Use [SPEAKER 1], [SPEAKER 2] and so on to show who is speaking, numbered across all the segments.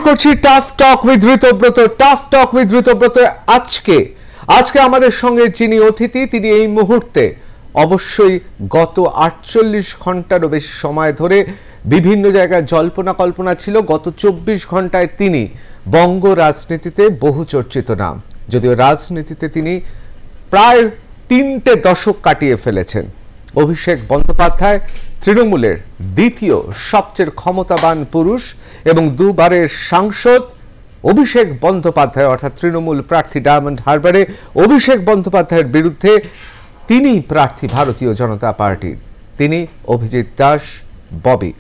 [SPEAKER 1] শুরু করছি tough talk with Ritabrata. Tough talk with Ritabrata আজকে আমাদের সঙ্গে যিনি অতিথি, তিনি এই মুহূর্তে অবশ্যই গত 48 ঘন্টারও বেশি সময় ধরে বিভিন্ন জায়গায় জল্পনা কল্পনা ছিল। গত 24 ঘন্টায় তিনি বঙ্গ রাজনীতিতে বহু চর্চিত নাম, যদিও রাজনীতিতে তিনি প্রায় 3টে দশক কাটিয়ে ফেলেছেন। অভিষেক বন্দ্যোপাধ্যায় তৃণমূলের দ্বিতীয় সবচেয়ে ক্ষমতাবান পুরুষ এবং দুবারের সাংসদ অভিষেক বন্দ্যোপাধ্যায় অর্থাৎ তৃণমূল প্রার্থী ডায়মন্ড হারবারে অভিষেক বন্দ্যোপাধ্যায়ের বিরুদ্ধে তিনি প্রার্থী ভারতীয় জনতা পার্টির, তিনি অভিজিৎ দাস ববি।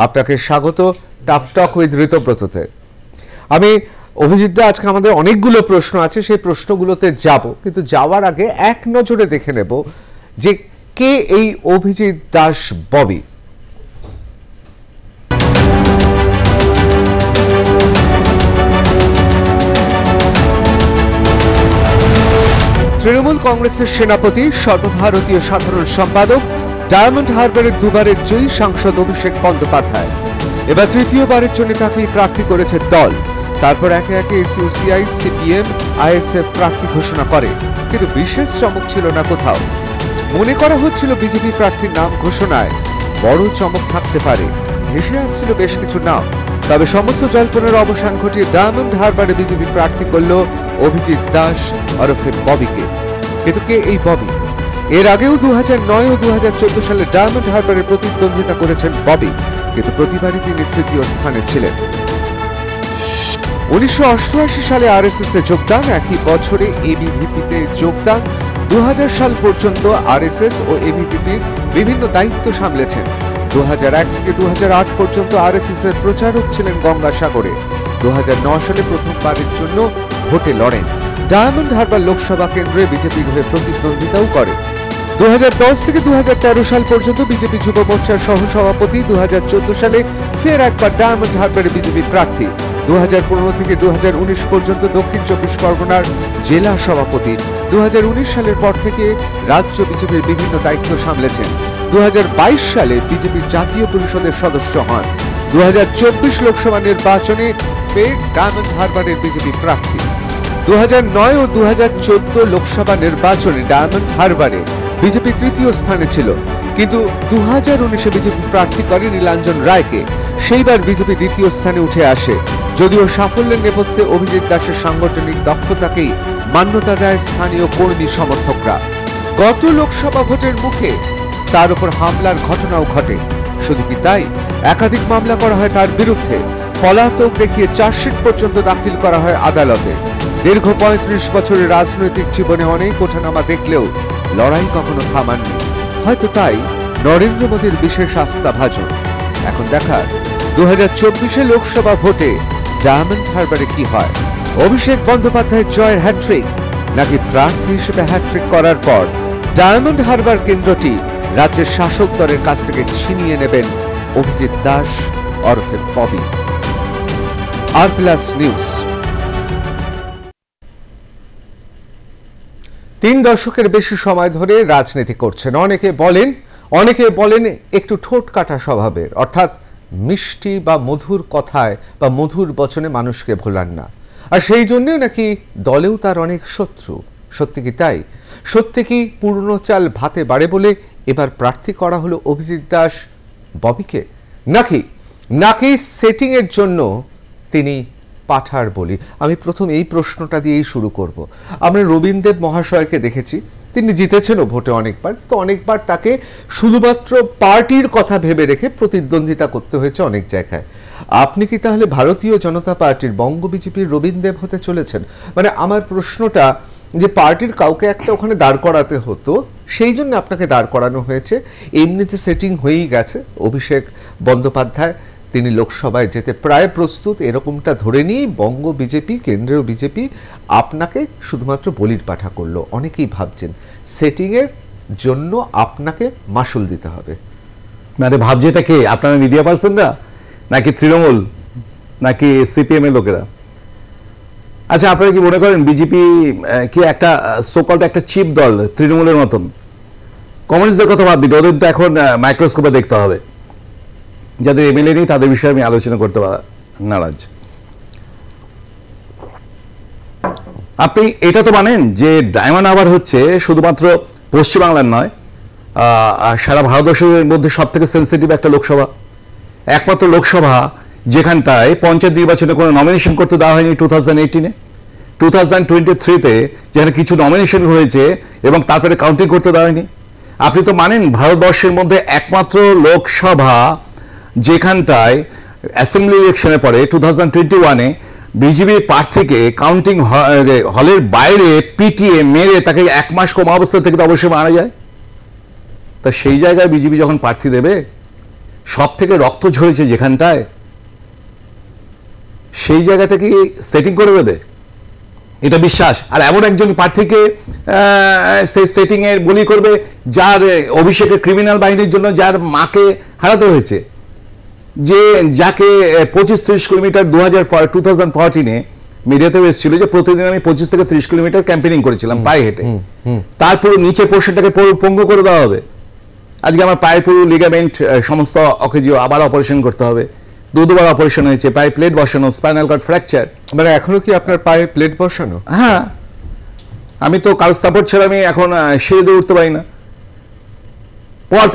[SPEAKER 1] আপনাকে স্বাগত টাফ টক উইথ ঋতব্রততে। আমি অভিজিৎ দা, আজকে আমাদের অনেকগুলো প্রশ্ন আছে, সেই প্রশ্নগুলোতে যাব, কিন্তু যাওয়ার আগে এক নজরে দেখে নেব যে কে এই অভিজিৎ দাস ববি। তৃণমূল কংগ্রেসের সেনাপতি, সর্বভারতীয় সাধারণ সম্পাদক, ডায়মন্ড হারবারের দুবারের জয়ী সাংসদ অভিষেক বন্দ্যোপাধ্যায় এবার তৃতীয়বারের জন্য তাকেই প্রার্থী করেছে দল। তারপর একে একে সিপিআই, সিপিএম, আইএসএফ প্রার্থী ঘোষণা করে, কিন্তু বিশেষ চমক ছিল না কোথাও। মনে করা হচ্ছিল বিজেপি প্রার্থীর নাম ঘোষণায় বড় চমক থাকতে পারে, ভেসে আসছিল বেশ কিছু নাম। তবে সমস্ত জল্পনার অবসান ঘটিয়ে ডায়মন্ড হারবারে বিজেপি প্রার্থী করল অভিজিৎ দাস ওরফে ববিকে। কিন্তু কে এই ববি? এর আগেও 2009 ও 2014 সালে ডায়মন্ড হারবারে প্রতিদ্বন্দ্বিতা করেছেন ববি, কিন্তু প্রতিবারই তিনি তৃতীয় স্থানে ছিলেন। 1988 সালে আরএসএস এ যোগদান, একই বছরে এবিভিপিতে যোগদান। 2000 সাল পর্যন্ত আরএসএস ও এবিভিপির বিভিন্ন দায়িত্ব সামলেছেন। 2001 থেকে 2008 পর্যন্ত আরএসএস এর প্রচারক ছিলেন গঙ্গাসাগরে। 2009 সালে প্রথমবারের জন্য ভোটে লড়েন। ডায়মন্ড হারবার লোকসভা কেন্দ্রে বিজেপির হয়ে প্রতিদ্বন্দ্বিতাও করেন। 2010 থেকে 2013 সাল পর্যন্ত বিজেপি যুব মোর্চার সহসভাপতি। 2014 সালে ফের একবার ডায়মন্ড হারবারে বিজেপি প্রার্থী। 2015 থেকে 2019 পর্যন্ত দক্ষিণ 24 পরগনার জেলা সভাপতি। 2019 সালের পর থেকে রাজ্য বিজেপির বিভিন্ন দায়িত্ব সামলেছেন। 2022 সালে বিজেপির জাতীয় পরিষদের সদস্য হন। 2024 লোকসভা নির্বাচনে ফের ডায়মন্ড হারবারের বিজেপি প্রার্থী। 2009 ও 2014 লোকসভা নির্বাচনে ডায়মন্ড হারবারে বিজেপি তৃতীয় স্থানে ছিল, কিন্তু 2019-এ বিজেপি প্রার্থী করে নীলাঞ্জন রায়কে। সেইবার বিজেপি দ্বিতীয় স্থানে উঠে আসে। যদিও সাফল্যের নেপথ্যে অভিজিৎ দাসের সাংগঠনিক দক্ষতাকেই মান্যতা দেয় স্থানীয় কর্মী সমর্থকরা। গত লোকসভা ভোটের মুখে তার উপর হামলার ঘটনাও ঘটে। শুধু কি তাই, একাধিক মামলা করা হয় তার বিরুদ্ধে। পলাতক দেখিয়ে চার্জশিট পর্যন্ত দাখিল করা হয় আদালতে। দীর্ঘ 35 বছরের রাজনৈতিক জীবনে অনেক ওঠানামা দেখলেও লড়াই কখনো থামাননি। হয়তো তাই নরেন্দ্র মোদীর বিশেষ আস্থাভাজন। এখন দেখার 2024 লোকসভা ভোটে ডায়মন্ড হারবারে কি হয়। অভিষেক বন্দ্যোপাধ্যায়ের জয়ের হ্যাট্রিক, নাকি প্রার্থী হিসেবে হ্যাট্রিক করার পর ডায়মন্ড হারবার কেন্দ্রটি রাজ্যের শাসক দলের কাছ থেকে ছিনিয়ে নেবেন অভিজিৎ দাস ওরফে ববি। আর+ নিউজ। 3 দশকের বেশি সময় ধরে রাজনীতি করছেন। অনেকে বলেন একটু ঠোঁট কাটা স্বভাবের, অর্থাৎ মিষ্টি বা মধুর কথায় বা মধুর বচনে মানুষকে ভোলান না। আর সেই জন্যও নাকি দলেও তার অনেক শত্রু। সত্যি কি তাই? সত্যি কি পুরনো চাল ভাতে বাড়ে বলে এবার প্রার্থী করা হলো অভিজিৎ দাস ববিকে? নাকি সেটিং এর জন্য তিনি পাঠার বলি? আমি প্রথম এই প্রশ্নটা দিয়েই শুরু করব। আমরা রবীন্দ্রদেব মহাশয়কে দেখেছি, তিনি জিতেছেনও ভোটে অনেকবার, তো অনেকবার তাকে শুধুমাত্র পার্টির কথা ভেবে রেখে প্রতিদ্বন্দ্বিতা করতে হয়েছে অনেক জায়গায়। আপনি কি তাহলে ভারতীয় জনতা পার্টির বঙ্গ বিজেপির রবীন্দ্রদেব হতে চলেছেন? মানে আমার প্রশ্নটা যে পার্টির কাউকে একটা ওখানে দাঁড় করাতে হতো, সেই জন্য আপনাকে দাঁড় করানো হয়েছে। এমনিতে সেটিং হয়েই গেছে। অভিষেক বন্দ্যোপাধ্যায় তিনি লোকসভায় যেতে প্রায় প্রস্তুত, এরকমটা ধরে নিয়েই বঙ্গ বিজেপি, কেন্দ্রীয় বিজেপি আপনাকে শুধুমাত্র বলির পাঠা করলো। অনেকেই ভাবছেন সেটিংয়ের জন্য আপনাকে মাসুল দিতে হবে।
[SPEAKER 2] মানে ভাবছে এটা কে? আপনারা মিডিয়া পার্সনরা, নাকি তৃণমূল, নাকি সিপিএম এর লোকেরা? আচ্ছা, আপনারা কি মনে করেন বিজেপি কি একটা সোকল্ড একটা চিপ দল তৃণমূলের মতন? কমিউনিস্টদের কথা বাদ দিন, ওদের তো এখন মাইক্রোস্কোপে দেখতে হবে। যাদের এমএলএ নেই তাদের বিষয়ে আমি আলোচনা করতে নারাজ। আপনি এটা তো মানেন যে ডায়মন্ড হারবার হচ্ছে শুধুমাত্র পশ্চিমবাংলার নয়, সারা ভারতবর্ষের মধ্যে সব থেকে সেন্সিটিভ একটা লোকসভা, একমাত্র লোকসভা যেখানটায় পঞ্চায়েত নির্বাচনে কোনো নমিনেশন করতে দেওয়া হয়নি 2018-এ। 2023-তে যেখানে কিছু নমিনেশন হয়েছে এবং তারপরে কাউন্টিং করতে দেওয়া হয়নি। আপনি তো মানেন ভারতবর্ষের মধ্যে একমাত্র লোকসভা যেখানটায় অ্যাসেম্বলি ইলেকশনের পরে 2021-এ বিজেপির প্রার্থীকে কাউন্টিং হলের বাইরে পিটিয়ে মেরে তাকে 1 মাস কোমা অবস্থা থেকে তো অবশ্যই মারা যায়। তা সেই জায়গায় বিজেপি যখন প্রার্থী দেবে, সব থেকে রক্ত ঝরেছে যেখানটায়, সেই জায়গাটা কি সেটিং করে দেবে? এটা বিশ্বাস। আর এমন একজন প্রার্থীকে সেই সেটিং এর বলি করবে যার অভিষেকের ক্রিমিনাল বাহিনীর জন্য যার মাকে হারাতে হয়েছে, যে যাকে 25-30 কিলোমিটার 2014-এ মিডিয়াতেও এসেছিল যে প্রতিদিন আমি 25 থেকে 30 কিলোমিটার ক্যাম্পেনিং করেছিলাম পায়ে হেঁটে, তারপর নিচের পোর্শনটাকে পঙ্গু করে দেওয়া হবে। আজকে আমার পায়ের পুরো লিগামেন্ট সমস্ত অকেজিও আবার অপারেশন করতে হবে, দুবার অপারেশন হয়েছে, পায়ে প্লেট বসানো, স্পাইনাল কর্ড ফ্র্যাকচার।
[SPEAKER 1] মানে এখনো কি আপনার পায়ে প্লেট বসানো?
[SPEAKER 2] হ্যাঁ, আমি তো কারোর সাপোর্ট ছাড়া আমি এখন সিঁড়ি দিয়ে উঠতে পারি না।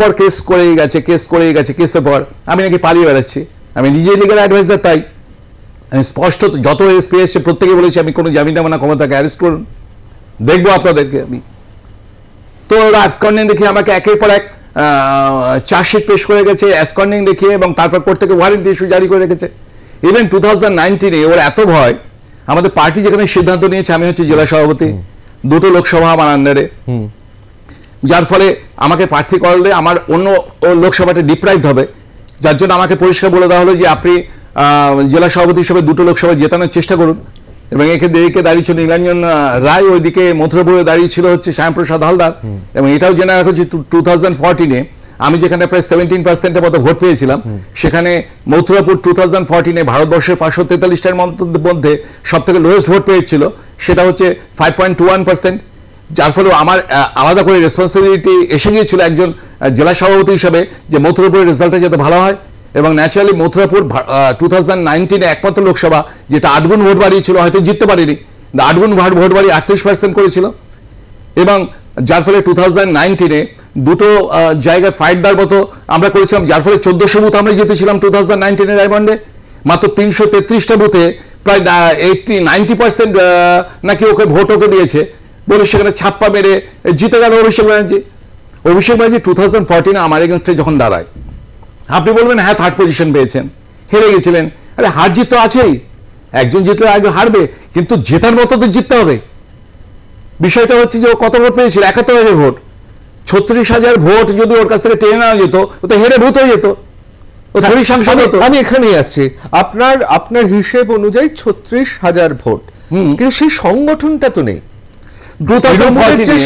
[SPEAKER 2] পর কেস করেই গেছে, কেসের পর আমি নাকি পালিয়ে বেড়াচ্ছি। আমি নিজেই লিগাল অ্যাডভাইজার, তাই আমি স্পষ্ট যত এসপি এসছে প্রত্যেকে বলেছি আমি কোনো জামিন নেব না, ক্ষমতাকে অ্যারেস্ট করুন, দেখবো আপনাদেরকে আমি। তো ওরা অ্যাবসকন্ডিং দেখিয়ে আমাকে একের পর এক চার্জশিট পেশ করে গেছে অ্যাবসকন্ডিং দেখিয়ে, এবং তারপর কোর্ট থেকে ওয়ারেন্ট ইস্যু জারি করে রেখেছে। ইভেন 2019-এ ওর এত ভয়, আমাদের পার্টি যেখানে সিদ্ধান্ত নিয়েছে, আমি হচ্ছে জেলা সভাপতি, 2টো লোকসভা আমার আন্ডারে, যার ফলে আমাকে প্রার্থী করলে আমার অন্য লোকসভাটা ডিপ্রাইভড হবে, যার জন্য আমাকে পরিষ্কার বলে দেওয়া হলো যে আপনি জেলা সভাপতি হিসেবে 2টো লোকসভা জেতানোর চেষ্টা করুন। এবং এদিকে দাঁড়িয়েছিল নীলাঞ্জন রায়, ওইদিকে মথুরাপুরে দাঁড়িয়েছিল হচ্ছে শ্যামপ্রসাদ হালদার। এবং এটাও জেনে রাখো যে 2014-এ আমি যেখানে প্রায় 17%-এর মতো ভোট পেয়েছিলাম, সেখানে মথুরাপুর 2014-এ ভারতবর্ষের 543টার মধ্যে সব থেকে লোয়েস্ট ভোট পেয়েছিল, সেটা হচ্ছে 5.21%। যার ফলে আমার আলাদা করে রেসপন্সিবিলিটি এসে গিয়েছিল একজন জেলা সভাপতি হিসাবে যে মথুরাপুরের রেজাল্টটা যাতে ভালো হয়। এবং ন্যাচারালি মথুরাপুর 2019-এ একমাত্র লোকসভা যেটা 8 গুণ ভোট বাড়িয়েছিল, হয়তো জিততে পারিনি, 8 গুণ ভোট বাড়িয়ে 38% করেছিল। এবং যার ফলে 2019-এ 2টো জায়গায় ফাইট দেওয়ার মতো আমরা করেছিলাম, যার ফলে 1400 বুথ আমরা জিতেছিলাম 2019-এ ডায়মন্ডে। মাত্র 333টা বুথে প্রায় 90% নাকি ওকে ভোট দিয়েছে বলে সেখানে ছাপ্পা মেরে জিতে গেল অভিষেক ব্যানার্জি। 2014-এ আমার এগেনস্টে যখন দাঁড়ায়, আপনি বলবেন হ্যাঁ 3rd পজিশন পেয়েছেন, হেরে গেছিলেন। আরে হার জিত তো আছেই, একজন জিতলে আগে হারবে, কিন্তু জেতার মতো তো জিততে হবে। বিষয়টা হচ্ছে যে ও কত ভোট পেয়েছিল? 71,000 ভোট। 36,000 ভোট যদি ওর কাছ থেকে টেনে নেওয়া যেত, ও তো হেরে ভূত হয়ে যেত, ও থরি সাংসদ হতো।
[SPEAKER 1] আমি এখানেই আসছি, আপনার হিসেব অনুযায়ী 36,000 ভোট, কিন্তু সেই সংগঠনটা তো নেই।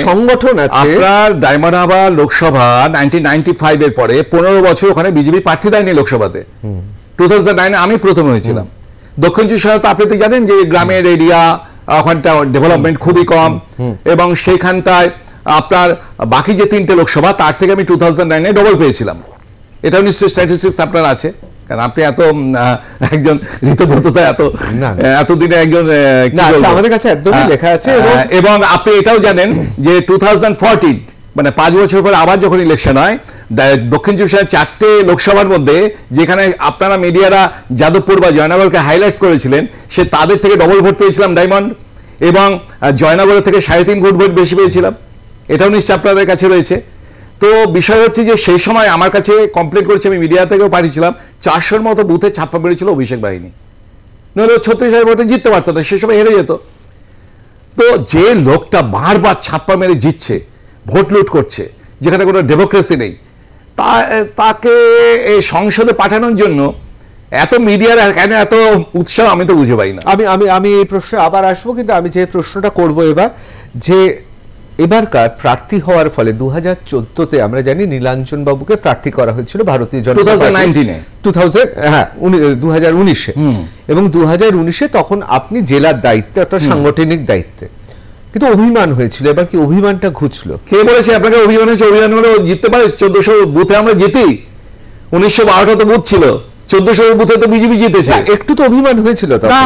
[SPEAKER 1] সংগঠন আছে
[SPEAKER 2] আপনার ডায়মন্ড হারবার লোকসভা 1995-এর পরে 15 বছর ওখানে বিজেপি প্রার্থী দেয়নি লোকসভাতে। 2009-এ আমি প্রথম হয়েছিলাম। দক্ষিণ চব্বিশ পরগনা আপনি তো জানেন যে গ্রামের এরিয়া, ওখানটা ডেভেলপমেন্ট খুবই কম, এবং সেইখানটায় আপনার বাকি যে 3টে লোকসভা তার থেকে আমি 2009-এ ডবল পেয়েছিলাম। এটাও নিশ্চয়ই স্ট্যাটিস্টিক্স আপনার আছে, কারণ আপনি এত একজন ঋতব্রততা এতদিনে একজন
[SPEAKER 1] আমাদের কাছে একদমই লেখা আছে।
[SPEAKER 2] এবং আপনি এটাও জানেন যে 2014 মানে 5 বছর পর আবার যখন ইলেকশন হয়, দক্ষিণ চব্বিশ পরগনার 4টে লোকসভার মধ্যে যেখানে আপনারা মিডিয়ারা যাদবপুর বা জয়নগরকে হাইলাইটস করেছিলেন, সে তাদের থেকে ডবল ভোট পেয়েছিলাম ডায়মন্ড, এবং জয়নগরের থেকে 3.5 ভোট বেশি পেয়েছিলাম। এটাও নিশ্চয় আপনাদের কাছে রয়েছে। তো বিষয় হচ্ছে যে সেই সময় আমার কাছে কমপ্লেন করেছে, আমি মিডিয়া থেকেও পাঠিয়েছিলাম, 400-র মতো বুথে ছাপ্পা মেরেছিল অভিষেক বাহিনী, নইলে 36,000 ভোটে জিততে পারতো না, সে সময় হেরে যেত। তো যে লোকটা বারবার ছাপ্পা মেরে জিতছে, ভোট লুট করছে, যেখানে কোনো ডেমোক্রেসি নেই, তাকে এই সংসদে পাঠানোর জন্য এত মিডিয়ার কেন এত উৎসাহ, আমি তো বুঝে পাই না।
[SPEAKER 1] আমি এই প্রশ্নে আবার আসবো, কিন্তু আমি যে প্রশ্নটা করব এবার, যে এবারকার প্রার্থী হওয়ার ফলে 2014-তে আমরা জানি নীলাঞ্জন বাবুকে প্রার্থী করা হয়েছিল ভারতীয় জনতা পার্টি, 2019-এ, এবং 2019-এ তখন আপনি জেলার দায়িত্বে অর্থাৎ সাংগঠনিক দায়িত্বে, কিন্তু অভিমান হয়েছিল। এবার কি অভিমানটা ঘুচলো? কে বলেছে আপনাকে অভিমান হয়েছে? অভিমান হলে জিততে পারে। 1400 বুথে আমরা জিতি, 1912টা তো বুথ ছিল, 1400 বুথে তো বিজেপি জিতেছে। একটু তো অভিমান হয়েছিল তখন।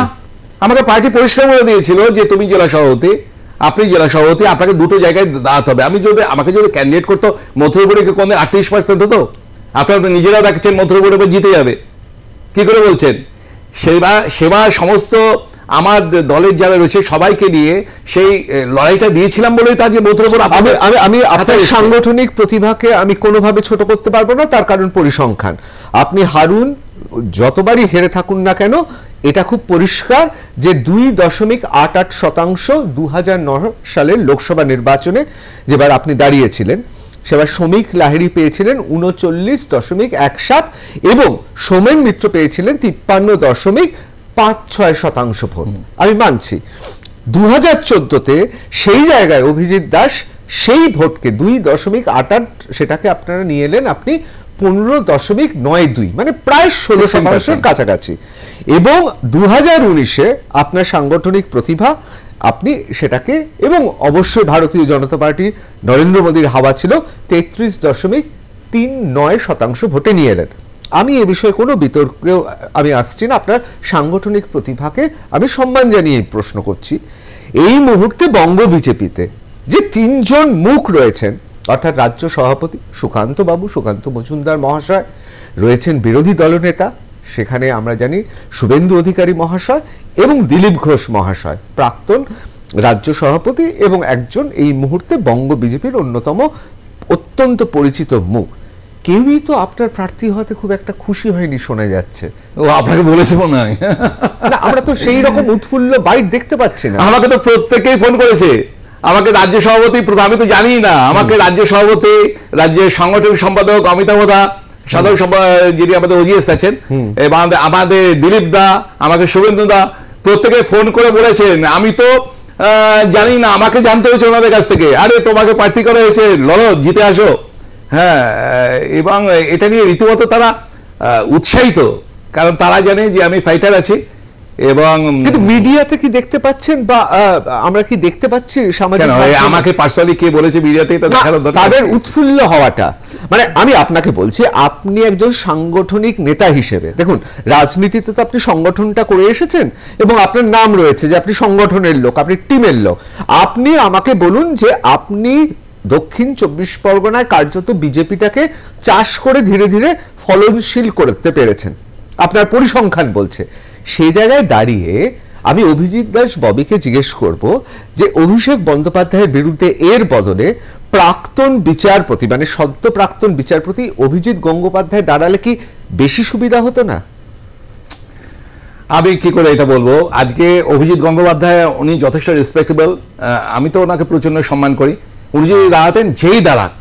[SPEAKER 2] আমাকে পার্টি পরিষ্কার করে দিয়েছিল যে তুমি জেলা সভাপতি, আপনি জেলা সভাপতি, আপনাকে দুটো জায়গায় দাঁড়াতে হবে। আমাকে যদি ক্যান্ডিডেট করতো মথুরাপুরে কোন 38% হতো, আপনারা তো নিজেরাও দেখছেন মথুরাপুরে জিতে যাবে, কি করে বলছেন? সেবা সমস্ত আমার দলের যারা রয়েছে সবাইকে নিয়ে সেই লড়াইটা দিয়েছিলাম বলেই তা যে মথুরাপুর।
[SPEAKER 1] আমি আপনার সাংগঠনিক প্রতিভাকে আমি কোনোভাবে ছোট করতে পারবো না, তার কারণ পরিসংখ্যান। আপনি হারুন, যতবারই হেরে থাকুন না কেন, এটা খুব পরিষ্কার যে 2.88% 2009 সালের লোকসভা নির্বাচনে যেবার আপনি দাঁড়িয়েছিলেন, সেবার শ্রমিক লাহিড়ী পেয়েছিলেন 39.17 এবং সোমেন মিত্র পেয়েছিলেন 53.56% ভোট। আমি মানছি 2014-তে সেই জায়গায় অভিজিৎ দাস সেই ভোটকে 2.88 সেটাকে আপনারা নিয়ে এলেন আপনি 15.92, মানে প্রায় 16% কাছাকাছি। এবং 2019-এ আপনার সাংগঠনিক প্রতিভা, আপনি সেটাকে, এবং অবশ্যই ভারতীয় জনতা পার্টি নরেন্দ্র মোদীর হাওয়া ছিল, 33.39% ভোটে নিয়ে এলেন। আমি এ বিষয়ে কোনো বিতর্কেও আমি আসছি না, আপনার সাংগঠনিক প্রতিভাকে আমি সম্মান জানিয়ে প্রশ্ন করছি। এই মুহূর্তে বঙ্গ বিজেপিতে যে 3 জন মুখ রয়েছেন, অর্থাৎ রাজ্য সভাপতি সুকান্ত মজুমদার মহাশয় রয়েছেন, বিরোধী দলনেতা সেখানে আমরা জানি শুভেন্দু অধিকারী মহাশয় এবং দিলীপ ঘোষ মহাশয়, প্রাক্তন রাজ্য সভাপতি এবং একজন এই মুহূর্তে বঙ্গ বিজেপির অন্যতম অত্যন্ত পরিচিত মুখ। কেউই তো আপনার প্রার্থী হতে খুব একটা খুশি হয়নি শোনা যাচ্ছে।
[SPEAKER 2] ও আপনাকে বলেছে মনে হয়?
[SPEAKER 1] না, আমরা তো সেই রকম উৎফুল্ল বাইট দেখতে পাচ্ছি না।
[SPEAKER 2] আমাকে তো প্রত্যেকেই ফোন করেছে, আমাকে রাজ্য সভাপতি, আমি তো জানি না, আমাকে রাজ্য সভাপতি, রাজ্যের সাংগঠনিক সম্পাদক অমিতাভ দা, সাধারণ সম্পাদক যিনি আমাদের ওজিএস আছেন, এবং আমাদের দিলীপ দা, আমাকে শুভেন্দু দা, প্রত্যেকে ফোন করে বলেছেন। আমি তো জানি না, আমাকে জানতে হয়েছে ওনাদের কাছ থেকে, আরে তোমাকে প্রার্থী করা হয়েছে, লড়ো, জিতে আসো। হ্যাঁ, এবং এটা নিয়ে রীতিমতো তারা উৎসাহিত, কারণ তারা জানে যে আমি ফাইটার আছি। এবং
[SPEAKER 1] কিন্তু মিডিয়াতে কি দেখতে পাচ্ছেন, বা আমরা কি দেখতে পাচ্ছি সামাজিক,
[SPEAKER 2] আমাকে পার্সোনালি কে বলেছে মিডিয়াতে এটা দেখার দরকার,
[SPEAKER 1] তাদের উৎফুল্ল হওয়াটা, মানে আমি আপনাকে বলছি, আপনি একজন সাংগঠনিক নেতা হিসেবে, দেখুন রাজনীতিতে তো আপনি সংগঠনটা করে এসেছেন এবং আপনার নাম রয়েছে যে আপনি সংগঠনের লোক, আপনি টিমের লোক। আপনি আমাকে বলুন যে আপনি দক্ষিণ 24 পরগনায় কার্যত বিজেপিটাকে চাষ করে ধীরে ধীরে ফলনশীল করতে পেরেছেন, আপনার পরিসংখ্যান বলছে। সেই জায়গায় দাঁড়িয়ে আমি অভিজিৎ দাস ববিকে জিজ্ঞেস করব যে অভিষেক বন্দ্যোপাধ্যায়ের বিরুদ্ধে এর বদলে প্রাক্তন বিচারপতি, মানে সদ্য প্রাক্তন বিচারপতি অভিজিৎ গঙ্গোপাধ্যায় দাঁড়ালে কি বেশি সুবিধা হতো না?
[SPEAKER 2] আমি কি করে এটা বলবো? আজকে অভিজিৎ গঙ্গোপাধ্যায় উনি যথেষ্ট রেসপেক্টেবল, আমি তো ওনাকে প্রচন্ড সম্মান করি। উনি যদি দাঁড়াতেন, যেই দাঁড়াক,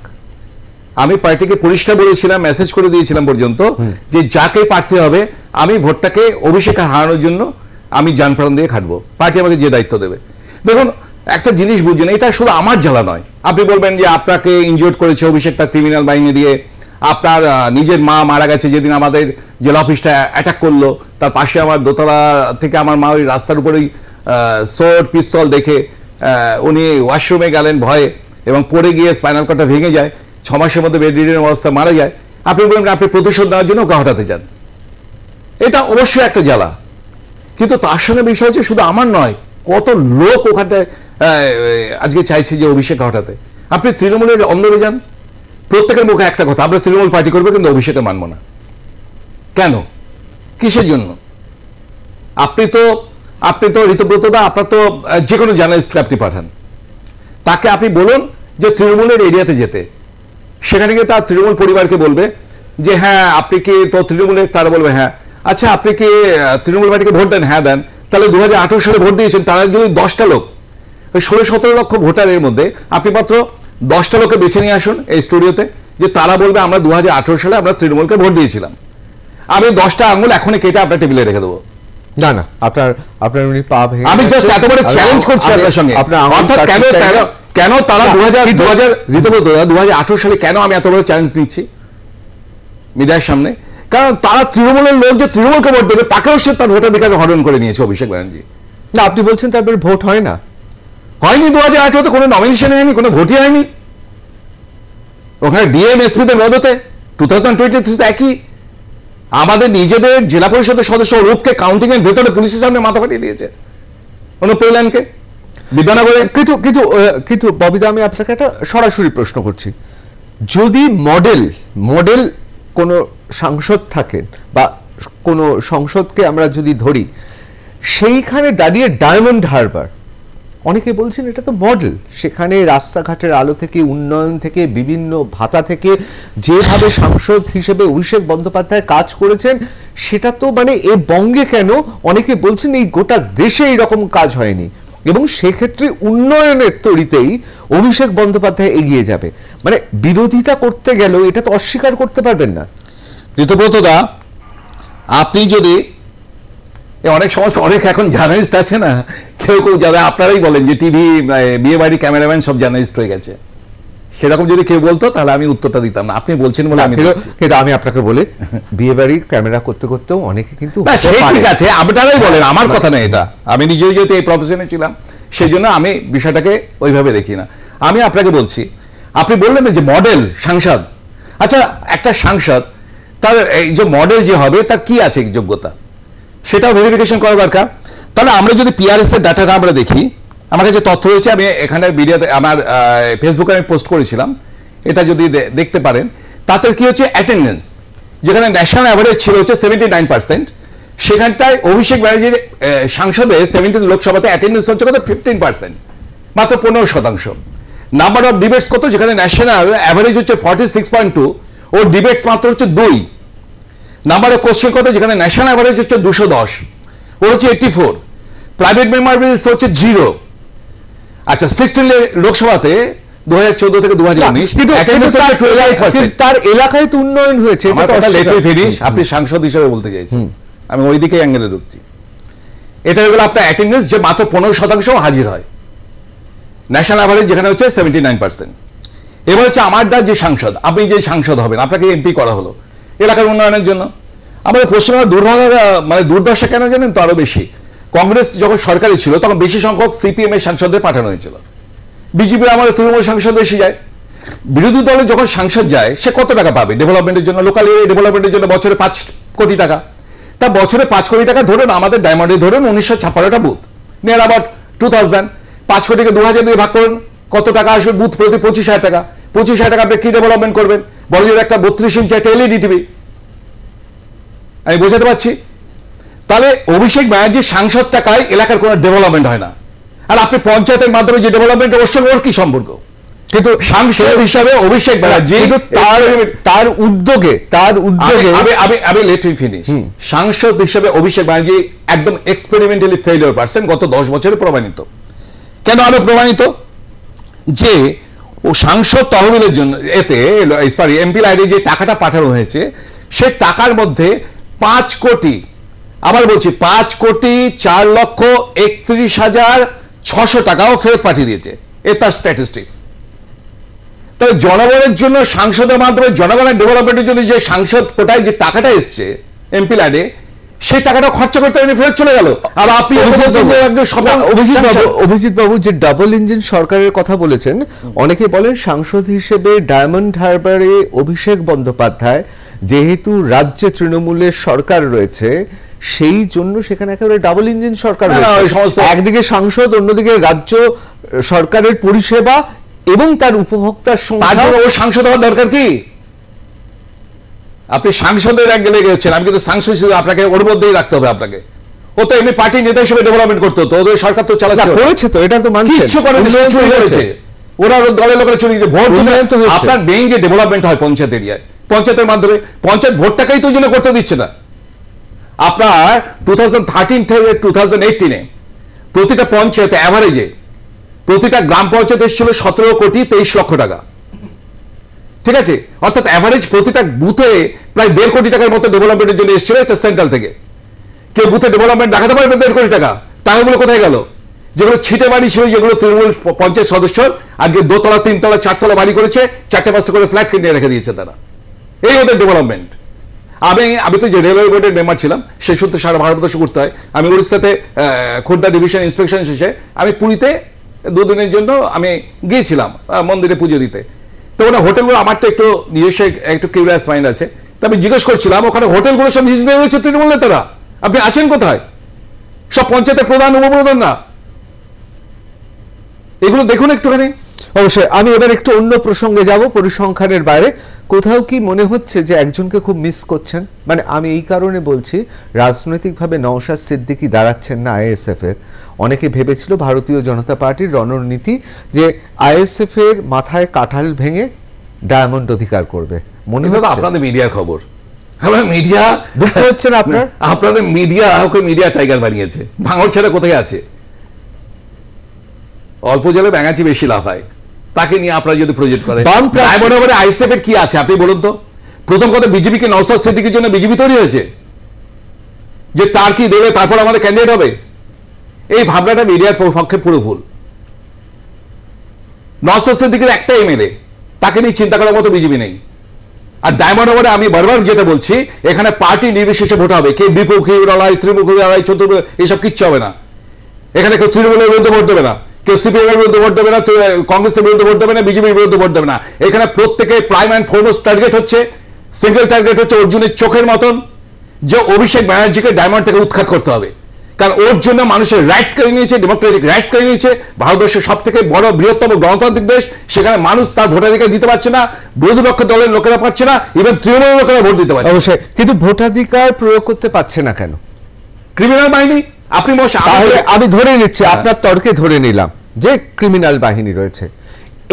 [SPEAKER 2] আমি পার্টিকে পরিষ্কার বলেছিলাম, মেসেজ করে দিয়েছিলাম পর্যন্ত যে যাকে প্রার্থী হবে আমি ভোটটাকে অভিষেক হারানোর জন্য আমি জানপ্রাণ দিয়ে খাটবো, পার্টি আমাকে যে দায়িত্ব দেবে। দেখুন একটা জিনিস বুঝুন, এটা শুধু আমার জ্বালা নয়। আপনি বলবেন যে আপনাকে ইনজিওর্ড করেছে অভিষেক তার ক্রিমিনাল বাহিনী দিয়ে, আপনার নিজের মা মারা গেছে যেদিন আমাদের জেলা অফিসটা অ্যাটাক করলো, তার পাশে আমার দোতলা থেকে আমার মা ওই রাস্তার উপরেই সোর্ড পিস্তল দেখে উনি ওয়াশরুমে গেলেন ভয়ে এবং পড়ে গিয়ে স্পাইনাল কর্ডটা ভেঙে যায়, 6 মাসের মধ্যে বেড রিডেন অবস্থা মারা যায়। আপনি বলবেন আপনি প্রতিশোধ নেওয়ার জন্য ওকে হটাতে চান, এটা অবশ্যই একটা জ্বালা। কিন্তু তার সঙ্গে বিষয় হচ্ছে শুধু আমার নয়, কত লোক ওখানটায় আজকে চাইছে যে অভিষেক হটাতে। আপনি তৃণমূলের অন্দরে যান, প্রত্যেকের মুখে একটা কথা, আমরা তৃণমূল পার্টি করবো কিন্তু অভিষেকে মানবো না। কেন? কিসের জন্য? আপনি তো ঋতব্রত দা, আপনার তো যে কোনো জার্নালিস্টকে আপনি পাঠান, তাকে আপনি বলুন যে তৃণমূলের এরিয়াতে যেতে, সেখানে গিয়ে তার তৃণমূল পরিবারকে বলবে যে হ্যাঁ আপনি কি তো তৃণমূলের, তারা বলবে হ্যাঁ। আচ্ছা আপনি কি তৃণমূল পার্টিকে ভোট দেন? হ্যাঁ দেন। তাহলে 2018 সালে ভোট দিয়েছেন, তারা যদি 10টা লোক, ওই 16-17 লক্ষ ভোটারের মধ্যে আপনি মাত্র 10টা লোককে বেছে নিয়ে আসুন এই স্টুডিওতে, যে তারা বলবে আমরা 2018 সালে আমরা তৃণমূলকে ভোট দিয়েছিলাম। আমি 10টা আঙুল এখনই কেটে আপনার টেবিলে রেখে দেবো।
[SPEAKER 1] না না, আপনার উনি পা ভেঙে,
[SPEAKER 2] আমি জাস্ট এত বড় চ্যালেঞ্জ করছি আপনার সঙ্গে। অর্থাৎ কেন তারা 2018 সালে কেন আমি এত বড় চ্যালেঞ্জ নিচ্ছি মিডিয়ার সামনে? কারণ তারা তৃণমূলের লোক যে তৃণমূলকে ভোট দেবে তাকেও সে তার ভোটাধিকার হরণ করে নিয়েছে অভিষেক ব্যানার্জি।
[SPEAKER 1] না, আপনি বলছেন তারপরে ভোট হয় না?
[SPEAKER 2] হয়নি, 2018-তে কোনো নমিনেশন হয়নি, কোনো ভোটই হয়নি। ওখানে ডিএম এসপিতে মদতে 2023-তে একই। আমাদের নিজেদের জেলা পরিষদের সদস্য রূপকে কাউন্টিং এর ভেতরে পুলিশের সামনে মাথা ফাটিয়ে দিয়েছে অনুপ পৈলানকে বিদ্যানগরে।
[SPEAKER 1] কিন্তু ববিদা, আমি আপনাকে একটা সরাসরি প্রশ্ন করছি, যদি মডেল কোন সাংসদ থাকেন বা কোন সংসদকে আমরা যদি ধরি, সেইখানে দাঁড়িয়ে ডায়মন্ড হারবার, অনেকে বলছেন এটা তো মডেল, সেখানে রাস্তাঘাটের আলো থেকে, উন্নয়ন থেকে, বিভিন্ন ভাতা থেকে যেভাবে সাংসদ হিসেবে অভিষেক বন্দ্যোপাধ্যায় কাজ করেছেন, সেটা তো মানে এ বঙ্গে কেন, অনেকে বলছেন এই গোটা দেশে এইরকম কাজ হয়নি, এবং সেক্ষেত্রে উন্নয়নের তরিতেই অভিষেক বন্দ্যোপাধ্যায় এগিয়ে যাবে। মানে বিরোধিতা করতে গেলেও এটা তো অস্বীকার করতে পারবেন না।
[SPEAKER 2] ঋতুব্রত দা, আপনি যদি অনেক সমস্যা, অনেক এখন জার্নালিস্ট আছে না, কেউ যারা আপনারাই বলেন যে টিভি, বিয়ে বাড়ি, ক্যামেরাম্যান সব জার্নালিস্ট হয়ে গেছে, সেরকম যদি কেউ বলতো তাহলে আমি উত্তরটা দিতাম না। আপনি বলছেন বলে আমি দিচ্ছি।
[SPEAKER 1] কিন্তু আমি আপনাকে বলি, বিয়ে বাড়ির ক্যামেরা করতে করতেও অনেকে কিন্তু
[SPEAKER 2] ঠিক আছে, আপনারাই বলেন, আমার কথা না এটা। আমি নিজেও যেহেতু এই প্রফেশনে ছিলাম, সেই জন্য আমি বিষয়টাকে ওইভাবে দেখি না। আমি আপনাকে বলছি, আপনি বললেন যে মডেল সাংসদ, আচ্ছা একটা সাংসদ তার এই যে মডেল যে হবে তার কি আছে যোগ্যতা, সেটাও ভেরিফিকেশন করা দরকার। তাহলে আমরা যদি পিআরএস এর ডাটাটা আমরা দেখি, আমার কাছে তথ্য রয়েছে, আমি এখানে ভিডিওতে আমার ফেসবুকে আমি পোস্ট করেছিলাম, এটা যদি দেখতে পারেন, তাতে কি হচ্ছে অ্যাটেন্ডেন্স, যেখানে ন্যাশনাল অ্যাভারেজ ছিল হচ্ছে 79%, সেখানটায় অভিষেক ব্যানার্জির সাংসদে 17 লোকসভাতে অ্যাটেন্ডেন্স হচ্ছে কত 15%, মাত্র 15%। নাম্বার অফ ডিবেটস কত, যেখানে ন্যাশনাল অ্যাভারেজ হচ্ছে 46.2, ও ডিবেটস মাত্র হচ্ছে 2। নাম্বার অফ কোশ্চেন কত, যেখানে ন্যাশনাল অ্যাভারেজ হচ্ছে 210, ও হচ্ছে 84, প্রাইভেট মেম্বার হচ্ছে 0। আচ্ছা 16 লোকসভাতে 2014 থেকে 2019
[SPEAKER 1] তার এলাকায় তো উন্নয়ন হয়েছে।
[SPEAKER 2] আপনি সাংসদ হিসেবে বলতে চাইছেন, আমি ওই দিকে অ্যাঙ্গেলে ঢুকছি। এটা হলো আপনার অ্যাটেন্ডেন্স, যে মাত্র 15% হাজির হয়, ন্যাশনাল অ্যাভারেজ যেখানে হচ্ছে 79%। এবার হচ্ছে আমার যে সাংসদ, আপনি যে সাংসদ হবেন, আপনাকে এমপি করা হলো এলাকার উন্নয়নের জন্য। আমাদের পশ্চিমবঙ্গের দুর্দশা কেন জানেন তো, আরো বেশি। কংগ্রেস যখন সরকারি ছিল তখন বেশি সংখ্যক সিপিএম এর সাংসদদের পাঠানো হয়েছিল, বিজেপির আমাদের তৃণমূল সাংসদ এসে যায়। বিরোধী দলের যখন সাংসদ যায়, সে কত টাকা পাবে ডেভেলপমেন্টের জন্য, লোকাল এরিয়া ডেভেলপমেন্টের জন্য? বছরে 5 কোটি টাকা। তা বছরে 5 কোটি টাকা ধরুন, আমাদের ডায়মন্ডে ধরুন 1956টা বুথ, নিয়ার অ্যাবাউট 2000, 5 কোটিকে 2000 দিয়ে ভাগ করুন, কত টাকা আসবে? বুথ প্রতি 25,000 টাকা। 25,000 টাকা আপনি কি ডেভেলপমেন্ট করবেন? বড় জোর একটা 32 ইঞ্চি একটা এলইডি টিভি। আমি বোঝাতে পারছি? তাহলে অভিষেক ব্যানার্জির সাংসদ টাকায় এলাকার কোনো ডেভেলপমেন্ট হয় না, আর আপনি পঞ্চায়েতের মাধ্যমে যে ডেভেলপমেন্ট, ওর সঙ্গে ওর কি সম্পর্ক? কিন্তু সাংসদ হিসাবে অভিষেক ব্যানার্জি
[SPEAKER 1] তার উদ্যোগে
[SPEAKER 2] আমি লেট মি ফিনিশ। সাংসদ হিসাবে অভিষেক ব্যানার্জি একদম এক্সপেরিমেন্টালি ফেলিওর পারসন, গত 10 বছরে প্রমাণিত। কেন আরো প্রমাণিত? যে ও সাংসদ তহবিলের জন্য এমপি লাইনে যে টাকাটা পাঠানো হয়েছে, সে টাকার মধ্যে 5 কোটি, আবার বলছি 5,04,31,600 টাকাও ফেরত পাঠিয়ে দিয়েছে। তার স্ট্যাটিস্টিক্স। তবে জনগণের জন্য সাংসদের মাধ্যমে জনগণের ডেভেলপমেন্টের জন্য যে সাংসদ কোটায় যে টাকাটা এসছে এমপি লাইনে, সেই টাকাটা খরচা করতে ফেরত চলে গেল। আর আপনি
[SPEAKER 1] অভিজিৎ বাবু যে ডাবল ইঞ্জিন সরকারের কথা বলেছেন, অনেকে বলেন সাংসদ হিসেবে ডায়মন্ড হারবারে অভিষেক বন্দ্যোপাধ্যায়, যেহেতু রাজ্যে তৃণমূলের সরকার রয়েছে, সেই জন্য সেখানে একেবারে ডাবল ইঞ্জিন সরকার রয়েছে। একদিকে সাংসদ, অন্যদিকে রাজ্য সরকারের পরিষেবা এবং তার উপভোক্তার সংখ্যা।
[SPEAKER 2] ও সাংসদ হওয়ার দরকার কি? আপনি সাংসদের অ্যাঙ্গেলে গেছেন, আমি কিন্তু সাংসদ হিসেবে আপনাকে ওর মধ্যেই রাখতে হবে। আপনাকে ও তো এমনি পার্টি নেতা হিসেবে ডেভেলপমেন্ট করতে হতো, ওদের সরকার তো চালাচ্ছে,
[SPEAKER 1] করেছে তো, এটা তো মানছে।
[SPEAKER 2] কিছু করেছে ওরা, দলের লোকেরা চুরি করেছে। ভোট আপনার মেইন যে ডেভেলপমেন্ট হয় পঞ্চায়েত এরিয়ায়, পঞ্চায়েতের মাধ্যমে, পঞ্চায়েত ভোট টাকাই তো জন্য করতে দিচ্ছে না। আপনার 2013 থেকে 2018 প্রতিটা পঞ্চায়েতে অ্যাভারেজে প্রতিটা গ্রাম পঞ্চায়েত এসেছিল 17,23,00,000 টাকা। ঠিক আছে, অর্থাৎ অ্যাভারেজ প্রতিটা বুথে প্রায় 1.5 কোটি টাকার মতো ডেভেলপমেন্টের জন্য এসেছিল একটা সেন্ট্রাল থেকে। কেউ বুথে ডেভেলপমেন্ট দেখাতে পারবে 1.5 কোটি টাকা? টাকাগুলো কোথায় গেল? যেগুলো ছিটে বাড়ি ছিল, যেগুলো তৃণমূল পঞ্চায়েত সদস্য আজকে 2 তলা 3 তলা 4 তলা বাড়ি করেছে, 4টে 5টে করে ফ্ল্যাট কিনে রেখে দিয়েছে তারা। এই ওদের ডেভেলপমেন্ট। আমি তো যে রেলওয়ে বোর্ডের মেম্বার ছিলাম, সেই সূত্রে সারা ভারতবর্ষ ঘুরতে হয়। আমি উড়িষ্যাতে খুর্দা ডিভিশন ইন্সপেকশন শেষে আমি পুরীতে 2 দিনের জন্য আমি গিয়েছিলাম মন্দিরে পুজো দিতে। তো ওটা হোটেলগুলো, আমার তো একটু নিজস্ব একটু কিউরিয়াস মাইন্ড আছে, তো আমি জিজ্ঞেস করছিলাম ওখানে হোটেলগুলো সব নিজ রয়েছে তৃণমূল নেতারা, আপনি আছেন কোথায়? সব পঞ্চায়েতের প্রধান উপপ্রধান না, এগুলো দেখুন একটুখানি।
[SPEAKER 1] অবশ্যই আমি এবার একটু অন্য প্রসঙ্গে যাব, পরিসংখ্যানের বাইরে। কোথাও কি মনে হচ্ছে যে একজনকে খুব মিস করছেন? মানে আমি এই কারণে বলছি, রাজনৈতিকভাবে নওশাদ সিদ্দিকী দাঁড়াচ্ছেন না আইএসএফ এর। অনেকে ভেবেছিল ভারতীয় জনতা পার্টির রণনীতি যে আইএসএফ এর মাথায় কাঁঠাল ভেঙে ডায়মন্ড অধিকার করবে। মনে হচ্ছে
[SPEAKER 2] আপনাদের মিডিয়ার খবর, আপনার মিডিয়া
[SPEAKER 1] দুঃখ হচ্ছে না আপনার?
[SPEAKER 2] আপনাদের মিডিয়া ওকে মিডিয়া টাইগার বানিয়েছে। ভাঙড় ছেলে কোথায় আছে? অল্প জলে ব্যাঙাচি বেশি লাফায়, তাকে নিয়ে আপনারা যদি প্রজেক্ট করেন। আইএসএফ এর কি আছে আপনি বলুন তো? প্রথম কথা, বিজেপিকে নওশাদ সিদ্দিকীর জন্য বিজেপি তৈরি হয়েছে যে তার কি দেবে তারপর আমাদের ক্যান্ডিডেট হবে। এই ভাবনাটা মিডিয়ার পক্ষে পুরো ভুল। নওশাদ সিদ্দিকীর একটা এমএলএ, তাকে নিয়ে চিন্তা করার মতো বিজেপি নেই। আর ডায়মন্ড হারবারে আমি বারবার যেটা বলছি, এখানে পার্টি নির্বিশেষে ভোট হবে। কে দ্বিমুখী লড়াই, ত্রিমুখী লড়াই, চতুর্মুখী, এইসব কিচ্ছু হবে না। এখানে কেউ তৃণমূলের বিরুদ্ধে ভোট দেবে না, কেউ সিপিএম এর বিরুদ্ধে ভোট দেবে না, কংগ্রেসের বিরুদ্ধে ভোট দেবে না, বিজেপির বিরুদ্ধে ভোট দেবে না। এখানে প্রত্যেকে প্রাইম অ্যান্ড ফরমোস্ট টার্গেট হচ্ছে, সিঙ্গেল টার্গেট হচ্ছে অর্জুনের চোখের মতন, যে অভিষেক ব্যানার্জিকে ডায়মন্ড থেকে উৎখাত করতে হবে। কারণ ওর জন্য মানুষের রাইটস কেড়ে নিয়েছে, ডেমোক্রেটিক রাইটস কেড়ে নিয়েছে। ভারতবর্ষের সব থেকে বড় বৃহত্তম গণতান্ত্রিক দেশ, সেখানে মানুষ তার ভোটাধিকার দিতে পারছে না, বিরোধী পক্ষ দলের লোকেরা পাচ্ছে না, ইভেন তৃণমূলের লোকেরা ভোট দিতে পারছে।
[SPEAKER 1] অবশ্যই, কিন্তু ভোটাধিকার প্রয়োগ করতে পারছে না কেন?
[SPEAKER 2] ক্রিমিনাল বাহিনী। আপনি
[SPEAKER 1] তাহলে আমি ধরে নিচ্ছি, আপনার তর্কে ধরে নিলাম যে ক্রিমিনাল বাহিনী রয়েছে।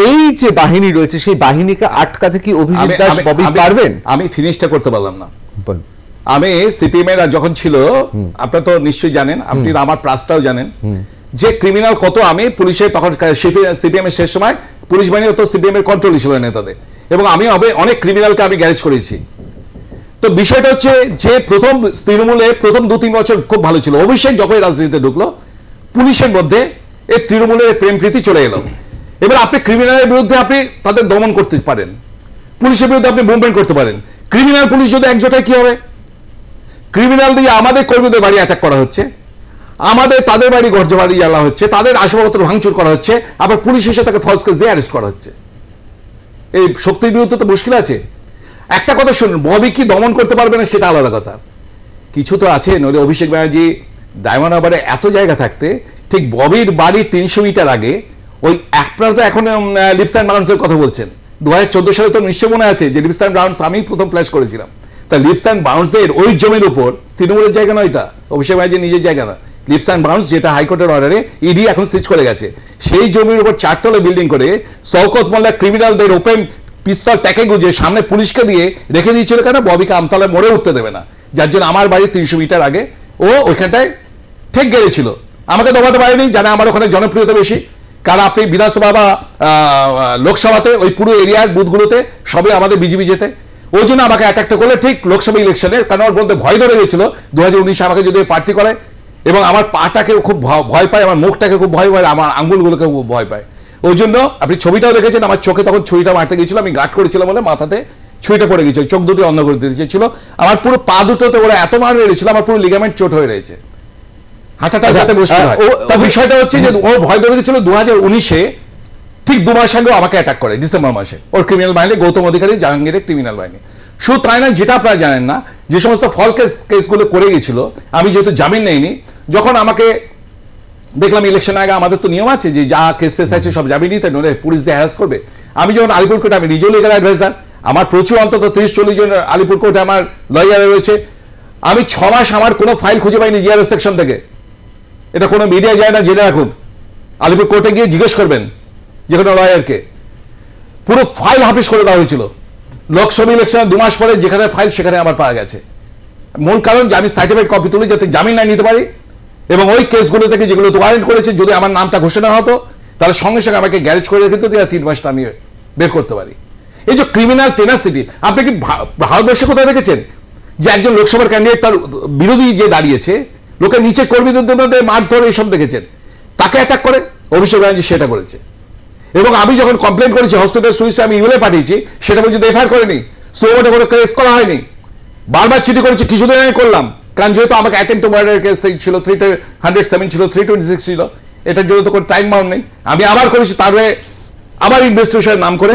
[SPEAKER 1] এই যে বাহিনী রয়েছে, সেই বাহিনীকে আটকাতে কি অভিজিৎ দাস ববি পারবেন?
[SPEAKER 2] আমি ফিনিশটা করতে পারলাম না।
[SPEAKER 1] বলুন।
[SPEAKER 2] আমি সিপিএম এর যখন ছিল, আপনারা তো নিশ্চয়ই জানেন, আপনি আমার প্রাসটাও জানেন যে ক্রিমিনাল কত। আমি পুলিশের তখন সিপিএম এর শেষ সময় পুলিশ বাহিনী তো সিপিএম এর কন্ট্রোল ছিল নেতাদের, এবং আমি অনেক ক্রিমিনালকে আমি গ্যারেজ করেছি। তো বিষয়টা হচ্ছে যে প্রথম তৃণমূলে প্রথম 2-3 বছর খুব ভালো ছিল। অভিষেক যখন রাজনীতিতে ঢুকলো, পুলিশের মধ্যে এই তৃণমূলের প্রেম প্রীতি চলে এলো। এবার আপনি ক্রিমিনালের বিরুদ্ধে আপনি তাদের দমন করতে পারেন, পুলিশের বিরুদ্ধে আপনি মুভমেন্ট করতে পারেন। ক্রিমিনাল পুলিশ যদি একজোটায় কি হবে? ক্রিমিনাল দিয়ে আমাদের কর্মীদের বাড়ি অ্যাটাক করা হচ্ছে, তাদের বাড়ি গর্জ বাড়ি জ্বালা হচ্ছে, তাদের আসবাবপত্র ভাঙচুর করা হচ্ছে, আবার পুলিশ এসে তাকে ফলস কেস দিয়ে অ্যারেস্ট করা হচ্ছে। এই শক্তির বিরুদ্ধে তো মুশকিল আছে। একটা কথা শুনুন, ববি কি দমন করতে পারবে না সেটা আলাদা কথা, কিছু তো আছে। নইলে অভিষেক ব্যানার্জি ডায়মন্ড হারবারে এত জায়গা থাকতে, ঠিক ববির বাড়ির 300 মিটার আগে ওই আপনারা তো এখন লিপস অ্যান্ড বাউন্সের কথা বলছেন। 2014 সালে তো নিশ্চয় মনে আছে যে লিপস অ্যান্ড বাউন্স আমি প্রথম ফ্ল্যাশ করেছিলাম। তা লিপস অ্যান্ড বাউন্সদের ওই জমির উপর, তৃণমূলের জায়গা নয় এটা, অভিষেক ব্যানার্জির নিজের জায়গা না। লিপস অ্যান্ড বাউন্স যেটা হাইকোর্টের অর্ডারে ইডি এখন সিজ করে গেছে, সেই জমির উপর 4 তলা বিল্ডিং করে শওকত মোল্লা ক্রিমিনালদের ওপেন পিস্তল ট্যাকে গুজে সামনে পুলিশকে দিয়ে রেখে দিয়েছিল। কেন? ববিকে আমতলায় মোড়ে উঠতে দেবে না, যার জন্য আমার বাড়ির 300 মিটার আগে ও ওইখানটায় ঠিক গেড়েছিল। আমাকে দমাতে পারেনি, জানে আমার ওখানে জনপ্রিয়তা বেশি। কারণ আপনি বিধানসভা বা লোকসভাতে ওই পুরো এরিয়ার বুথগুলোতে সবে আমাদের বিজেপি যেতে, ওই জন্য আমাকে অ্যাটাকটা করলে ঠিক লোকসভা ইলেকশনে। কারণ ওর বলতে ভয় ধরে গেছিল 2019 আমাকে যদি প্রার্থী করে, এবং আমার পাটাকে খুব ভয় পায়, আমার মুখটাকে খুব ভয় পায়, আমার আঙ্গুলগুলোকে খুব ভয় পায়। ওই জন্য আপনি ছবিটাও দেখেছেন, আমার চোখে তখন ছুরিটা মারতে গিয়েছিল, আমি গার্ড করেছিলাম বলে মাথাতে ছুরিটা পড়ে গেছিল, চোখ দুটি অন্ধ করে দিতে চেয়েছিল। আমার পুরো পা দুটোতে ওরা এত মার মেরেছিল, আমার পুরো লিগামেন্ট চোট হয়ে রয়েছে, হাঁটাটা যাতে মুশকিল হয়। তার বিষয়টা হচ্ছে যে ও ভয় ধরে গেছিল 2019-এ, ঠিক 2 মাস আগে আমাকে অ্যাটাক করে, ডিসেম্বর মাসে। ওর ক্রিমিনাল বাহিনী, গৌতম অধিকারী, জাহাঙ্গীরের ক্রিমিনাল বাহিনী। শুধু তাই না, যেটা আপনারা জানেন না, যে সমস্ত ফল কেসগুলো করে গেছিল, আমি যেহেতু জামিন নেইনি, যখন আমাকে দেখলাম ইলেকশন আগে আমাদের তো নিয়ম আছে যে যা কেস ফেস আছে সব জামিন নিতে, নইলে পুলিশ দিয়ে হ্যারাস করবে। আমি যখন আলিপুর কোর্টে, আমি নিজেও লিগাল অ্যাডভাইজার, আমার প্রচুর অন্তত 30-40 জন আলিপুর কোর্টে আমার লয়ার রয়েছে। আমি 6 মাস আমার কোনো ফাইল খুঁজে পাইনি জিআরএস সেকশন থেকে। এটা কোনো মিডিয়া যায় না, জেনে রাখুন। আলিপুর কোর্টে গিয়ে জিজ্ঞেস করবেন যে কোনো লয়ারকে, পুরো ফাইল হাফিস করে দেওয়া হয়েছিল। লোকসভা ইলেকশন 2 মাস পরে যেখানে ফাইল সেখানে আমার পাওয়া গেছে। মূল কারণ যে আমি সার্টিফিকেট কপি তুলি যাতে জামিন না নিতে পারি, এবং ওই কেসগুলো থেকে যেগুলো ওয়ারেন্ট করেছে, যদি আমার নামটা ঘোষণা হতো তাহলে সঙ্গে সঙ্গে আমাকে গ্যারেজ করে রেখে দিত, 3 মাসটা আমি বের করতে পারি। এই যে ক্রিমিনাল টেনাসিটি, আপনি কি ভারতবর্ষে কোথায় দেখেছেন যে একজন লোকসভার ক্যান্ডিডেট তার বিরোধী যে দাঁড়িয়েছে, লোকের নিচে কর্মীদের মারধর এইসব দেখেছেন, তাকে অ্যাটাক করে? অভিষেক ব্যানার্জি সেটা করেছে। এবং আমি যখন কমপ্লেন করেছি হসপিটাল সুইচে, আমি ইমেলে পাঠিয়েছি, সেটা পর্যন্ত এফআইআর করেনি, সুপ্রিম কোনো কেস করা হয়নি। বারবার চিঠি করেছি, কিছুদিন আমি করলাম, কারণ যেহেতু আমাকে অ্যাটেম্প্ট টু মার্ডার কেস ছিল, 307 ছিল, 326 ছিল, এটার জন্য তো কোনো টাইম বাউন্ড নেই। আমি আবার করেছি, তারপরে আবার ইনভেস্টিগেশনের নাম করে।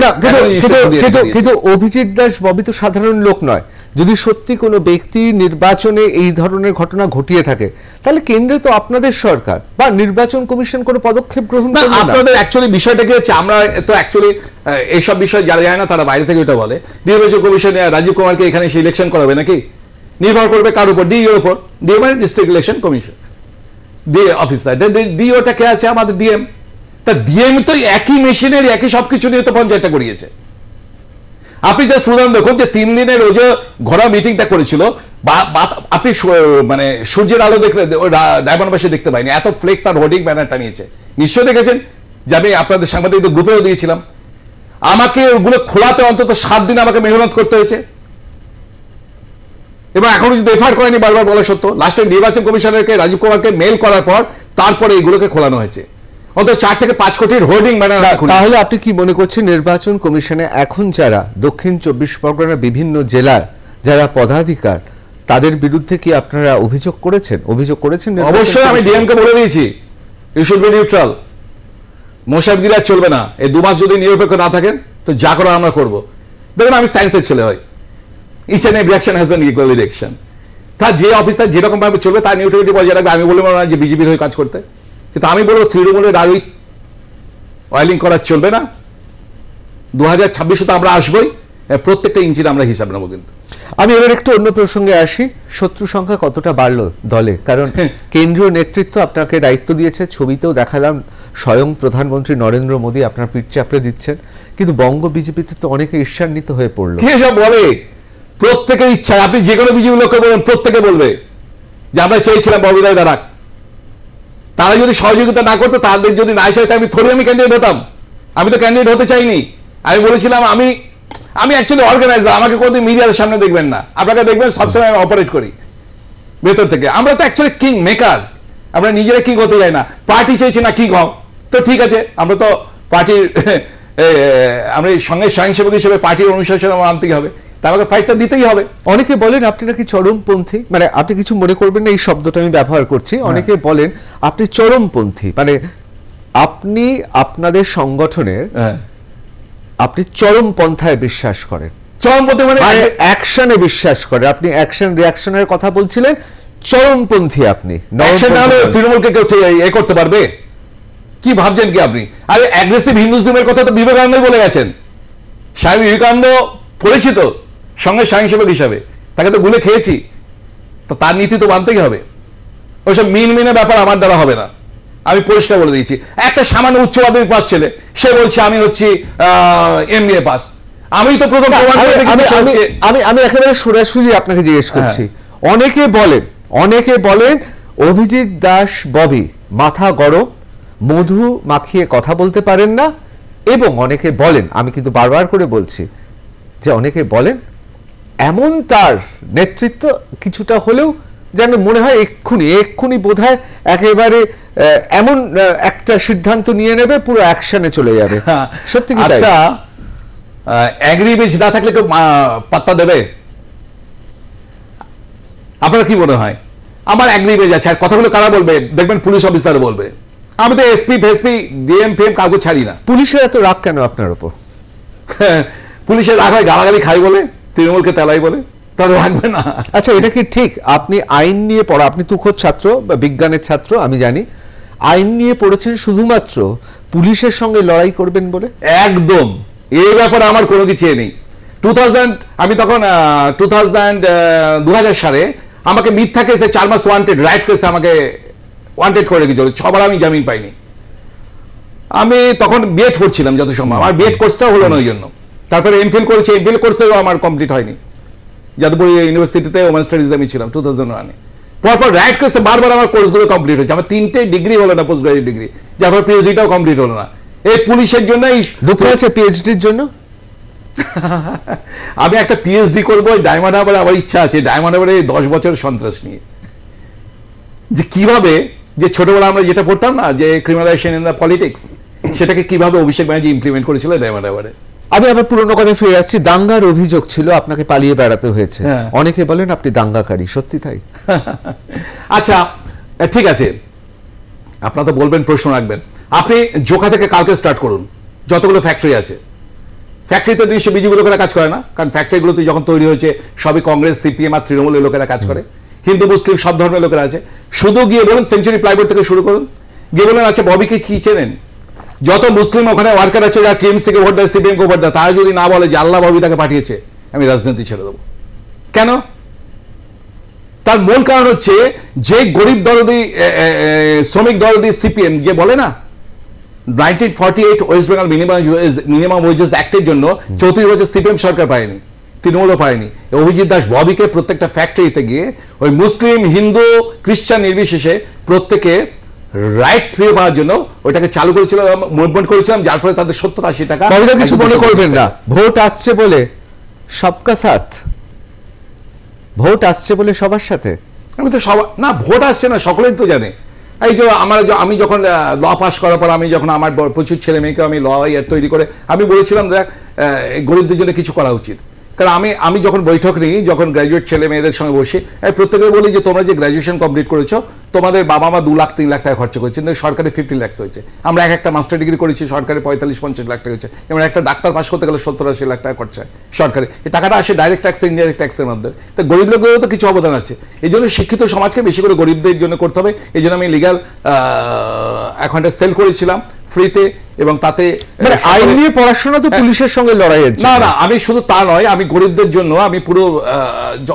[SPEAKER 1] কিন্তু অভিজিৎ দাস ববি তো সাধারণ লোক নয়, যদি সত্যি কোনো ব্যক্তি নির্বাচনে এই ধরনের ঘটনা ঘটিয়ে থাকে, তাহলে কেন্দ্রে তো আপনাদের সরকার বা নির্বাচন কমিশন কোনো পদক্ষেপ গ্রহণ করবে না।
[SPEAKER 2] আপনাদের অ্যাকচুয়ালি বিষয়টা কি হচ্ছে, আমরা তো অ্যাকচুয়ালি এইসব বিষয় যারা যায় না তারা বাইরে থেকে এটা বলে নির্বাচন কমিশন রাজীব কুমারকে এখানে সে ইলেকশন করাবে নাকি, নির্ভর করবে কার উপর, ডিইওর উপর। ডিএম মানে ডিস্ট্রিক্ট ইলেকশন কমিশন অফিসার, ডিইওটা কে আছে আমাদের ডিএম। তা ডিএম তো একই মেশিনের একই সবকিছু নিয়ে তো পঞ্চায়েতটা করিয়েছে। আপনি জাস্ট উদাহরণ দেখুন যে 3 দিনের ওই যে ঘোরা মিটিংটা করেছিল, আপনি মানে সূর্যের আলো দেখলে ডায়মন্ডবাসী দেখতে পাইনি, এত ফ্লেক্স আর হোর্ডিং ব্যানারটা নিয়েছে। নিশ্চয়ই দেখেছেন যে আমি আপনাদের সাংবাদিকদের গ্রুপেও দিয়েছিলাম। আমাকে ওগুলো খোলাতে অন্তত 7 দিন আমাকে মেহনত করতে হয়েছে, এবং এখনো যদি এফআইআর করেনি বারবার বলা সত্য। লাস্টে নির্বাচন কমিশনারকে রাজীব কুমারকে মেল করার পর তারপরে এগুলোকে খোলানো হয়েছে। অন্তত 4 থেকে 5 কোটির হোর্ডিং ব্যানার।
[SPEAKER 1] তাহলে আপনি কি মনে করছেন নির্বাচন কমিশনে এখন যারা দক্ষিণ 24 পরগনার বিভিন্ন জেলার যারা পদাধিকার, তাদের বিরুদ্ধে কি আপনারা অভিযোগ করেছেন?
[SPEAKER 2] অবশ্যই আমি ডিএম কে বলে দিয়েছি ইউ শুড বি নিউট্রাল, মোসাহেবগিরি চলবে না। এই 2 মাস যদি নিরপেক্ষ না থাকেন তো যা করা আমরা করব। দেখুন আমি সায়েন্সের ছেলে হই, each and every action has an equal reaction. তা যে অফিসার যেরকম ভাবে চলবে তার নিউট্রালিটি বজায় রাখবে। আমি বলবো না যে বিজেপির হয়ে কাজ করতে, কিন্তু আমি বলবো তৃণমূলের আর ওই অয়েলিং করা চলবে না। 2026 তো আমরা আসবোই, প্রত্যেকটা ইঞ্চির আমরা হিসাব নেবো। কিন্তু
[SPEAKER 1] আমি এবার একটু অন্য প্রসঙ্গে আসি, শত্রু সংখ্যা কতটা বাড়লো দলে? কারণ কেন্দ্রীয় নেতৃত্ব আপনাকে দায়িত্ব দিয়েছে, ছবিতেও দেখালাম স্বয়ং প্রধানমন্ত্রী নরেন্দ্র মোদী আপনার পিঠ চাপড়ে দিচ্ছেন, কিন্তু বঙ্গ বিজেপিতে তো অনেকে ঈর্ষান্বিত হয়ে পড়লো।
[SPEAKER 2] কে সব বলে? প্রত্যেকের ইচ্ছা, আপনি যে কোনো বিজেপি লোককে বলবেন প্রত্যেকে বলবে যে আমরা চেয়েছিলাম ববিরায় দাঁড়াক। তারা যদি সহযোগিতা না করতো, তাদের যদি না চাইতো আমি ক্যান্ডিডেট হতাম। আমি তো ক্যান্ডিডেট হতে চাইনি। আমি বলেছিলাম আমি অ্যাকচুয়ালি অর্গানাইজার, আমাকে কোনোদিন মিডিয়ার সামনে দেখবেন না, আপনাকে দেখবেন সবসময় আমি অপারেট করি ভেতর থেকে। আমরা তো অ্যাকচুয়ালি কিং মেকার, আমরা নিজেরা কিং হতে যাই না। পার্টি চেয়েছি না কিং হও, তো ঠিক আছে আমরা তো পার্টির আমরা সঙ্গে স্বয়ংসেবক হিসেবে পার্টির অনুশাসন আনতেই হবে, তা আমাকে ফাইটটা দিতেই হবে।
[SPEAKER 1] অনেকে বলেন আপনি নাকি চরমপন্থী, মানে আপনি কিছু মনে করবেন না এই শব্দটা আমি ব্যবহার করছি। অনেকে বলেন আপনি চরমপন্থী, মানে আপনি আপনাদের সংগঠনের আপনি চরম পন্থায় বিশ্বাস করেন।
[SPEAKER 2] চরমপন্থী মানে
[SPEAKER 1] অ্যাকশনে বিশ্বাস করেন। আপনি অ্যাকশন রিঅ্যাকশনের কথা বলছিলেন, চরমপন্থী আপনি।
[SPEAKER 2] তৃণমূলকে কেউ এ করতে পারবে? কি ভাবছেন কি আপনি? আরে অ্যাগ্রেসিভ হিন্দুজমের কথা তো বিবেকানন্দই বলে গেছেন। স্বামী বিবেকানন্দ পরিচিত সঙ্গে স্বয়ংসেবক হিসাবে, তাকে তো গুলে খেয়েছি, তো তার নীতি তো মানতেই হবে। ওইসব মিনে ব্যাপার আমার দ্বারা হবে না, আমি পরিষ্কার বলে দিয়েছি। একটা সামান্য উচ্চ মাধ্যমিক পাস ছেলে সে বলছে আমি হচ্ছি এমবিএ পাস। আমি তো প্রথম
[SPEAKER 1] আমি একেবারে সরাসরি আপনাকে জিজ্ঞেস করছি। অনেকে বলেন অভিজিৎ দাস ববি মাথা গরম, মধু মাখিয়ে কথা বলতে পারেন না, এবং অনেকে বলেন, আমি কিন্তু বারবার করে বলছি যে অনেকে বলেন এমন তার নেতৃত্ব কিছুটা হলেও যেন মনে হয় এক্ষুনি বোধহয় একেবারে এমন একটা সিদ্ধান্ত নিয়ে নেবে, পুরো অ্যাকশনে চলে যাবে। সত্যি কি?
[SPEAKER 2] আচ্ছা, অ্যাগ্রি বেশ না থাকলে কেউ পাত্তা দেবে? আপনার কি মনে হয়? আমার অ্যাগ্রি বেজ আছে, আর কথাগুলো কারা বলবে দেখবেন পুলিশ অফিসার বলবে। আমি তো এসপি ফেসপি ডিএম ফেম কাউকে ছাড়ি না।
[SPEAKER 1] পুলিশের এত রাগ কেন আপনার উপর?
[SPEAKER 2] পুলিশের রাগ হয় গালাগালি খাই বলে, তৃণমূলকে তেলাই বলে, তাহলে রাখবে না।
[SPEAKER 1] আচ্ছা, এটা কি ঠিক? আপনি আইন নিয়ে পড়া, আপনি তুখোর ছাত্র বা বিজ্ঞানের ছাত্র আমি জানি, আইন নিয়ে পড়েছেন শুধুমাত্র পুলিশের সঙ্গে লড়াই করবেন বলে?
[SPEAKER 2] একদম, এই ব্যাপারে আমার কোনো কিছু নেই। 2000 আমি তখন 2000 সালে আমাকে মিথ্যা কেসে 4 মাস ওয়ান্টেড, রাইট কেসে আমাকে ওয়ান্টেড করে রেখেছিল, 6 বার আমি জামিন পাইনি। আমি তখন বিএড করছিলাম, যত সম্ভব আমার বিএড কোর্সটাও হলো না ওই জন্য। তারপরে এমফিল করেছি, এমফিল কোর্সেও আমার কমপ্লিট হয়নি। যাদবপুর ইউনিভার্সিটিতে ওমেন স্টাডিজ আমি ছিলাম 2001-এ। পরপর রাইট কেসে বারবার আমার কোর্সগুলো কমপ্লিট হয়েছে, আমার 3টে ডিগ্রি হলো না, পোস্ট গ্রাজুয়েট ডিগ্রি, যার পর পিএইচডিটাও কমপ্লিট হলো না। এই পুলিশের জন্য
[SPEAKER 1] দুঃখ আছে পিএইচডির জন্য।
[SPEAKER 2] আমি একটা পিএইচডি করবো ডায়মন্ড হারবারে, আমার ইচ্ছা আছে ডায়মন্ড হারবারে 10 বছর সন্ত্রাস নিয়ে, যে কিভাবে যে ছোটবেলা আমরা যেটা পড়তাম না যে ক্রিমিনালাইজেশন ইন দ্য পলিটিক্স, সেটাকে কিভাবে অভিষেক ব্যানার্জি ইমপ্লিমেন্ট করেছিল ডায়মন্ড হারবারে।
[SPEAKER 1] আমি আবার পুরোনো কথায় ফিরে আসছি। দাঙ্গার অভিযোগ ছিল, আপনাকে পালিয়ে বেড়াতে হয়েছে, অনেকে বলেন আপনি দাঙ্গাকারী, সত্যি তাই?
[SPEAKER 2] আচ্ছা ঠিক আছে, আপনারা তো বলবেন, প্রশ্ন রাখবেন। আপনি জোকা থেকে কালকে স্টার্ট করুন, যতগুলো ফ্যাক্টরি আছে ফ্যাক্টরিতে নিশ্চয়ই বিজেপি লোকেরা কাজ করে না, কারণ ফ্যাক্টরিগুলোতে যখন তৈরি হয়েছে সবই কংগ্রেস, সিপিএম আর তৃণমূলের লোকেরা কাজ করে। হিন্দু মুসলিম সব ধর্মের লোকেরা আছে। শুধু গিয়ে বলুন সেঞ্চুরি প্লাইবোর্ড থেকে শুরু করুন, গিয়ে বলুন আচ্ছা ববিকে কি চেনেন? যত মুসলিম ওখানে ওয়ার্কার আছে যারা টিএমসি কে ভোট দেয়, সিপিএম কে ভোট দেয়, তারা যদি না বলে যে আল্লাহ ববি তাকে পাঠিয়েছে, আমি রাজনীতি ছেড়ে দেবো। কেন? তার মূল কারণ হচ্ছে যে গরিব দরদি শ্রমিক দরদি সিপিএম যে বলে না 1948 ওয়েস্ট বেঙ্গল মিনিমাম ওয়েজেস অ্যাক্টের জন্য 34 বছর সিপিএম সরকার পায়নি, তৃণমূলও পায়নি। অভিজিৎ দাস ববিকে প্রত্যেকটা ফ্যাক্টরিতে গিয়ে ওই মুসলিম হিন্দু খ্রিস্টান নির্বিশেষে প্রত্যেকে রাইটস ফিরে পাওয়ার জন্য ওইটাকে চালু করেছিল, মুভমেন্ট করেছিলাম, যার ফলে তাদের 70-80 টাকা।
[SPEAKER 1] কিছু মনে করবেন না, ভোট আসছে বলে সবকা সাথ, ভোট আসছে বলে সবার সাথে।
[SPEAKER 2] আমি তো সবার না, ভোট আসছে না সকলেই তো জানে। এই যে আমি যখন ল পাস করার পর আমি যখন আমার প্রচুর ছেলে মেয়েকে আমি ল তৈরি করে আমি বলেছিলাম দেখ গরিবদের জন্য কিছু করা উচিত। কারণ আমি যখন বৈঠক নিই, যখন গ্র্যাজুয়েট ছেলে মেয়েদের সঙ্গে বসে প্রত্যেকে বলি যে তোমরা যে গ্র্যাজুয়েশন কমপ্লিট করেছো তোমাদের বাবা মা 2 লাখ 3 লাখ টাকা খরচা করেছে, কিন্তু সরকারি 50 লাখ হয়েছে। আমরা একটা মাস্টার ডিগ্রি করেছি, সরকারি 45-50 লাখ টাকা হয়েছে। এবং একটা ডাক্তার পাস করতে গেলে 70-80 লাখ টাকা খরচা হয় সরকারি। এই টাকাটা আসে ডাইরেক্ট ট্যাক্স, ইনডাইরেক্ট ট্যাক্সের মধ্যে। তো গরিব লোকদেরও তো কিছু অবদান আছে। এই জন্য শিক্ষিত সমাজকে বেশি করে গরিবদের জন্য করতে হবে। এই জন্য আমি লিগাল অ্যাকাউন্টে সেল করেছিলাম ফ্রিতে, এবং তাতে
[SPEAKER 1] আইন নিয়ে পড়াশোনা তো পুলিশের সঙ্গে লড়াইয়ের
[SPEAKER 2] না না, আমি শুধু তা নয়, আমি গরিবদের জন্য আমি পুরো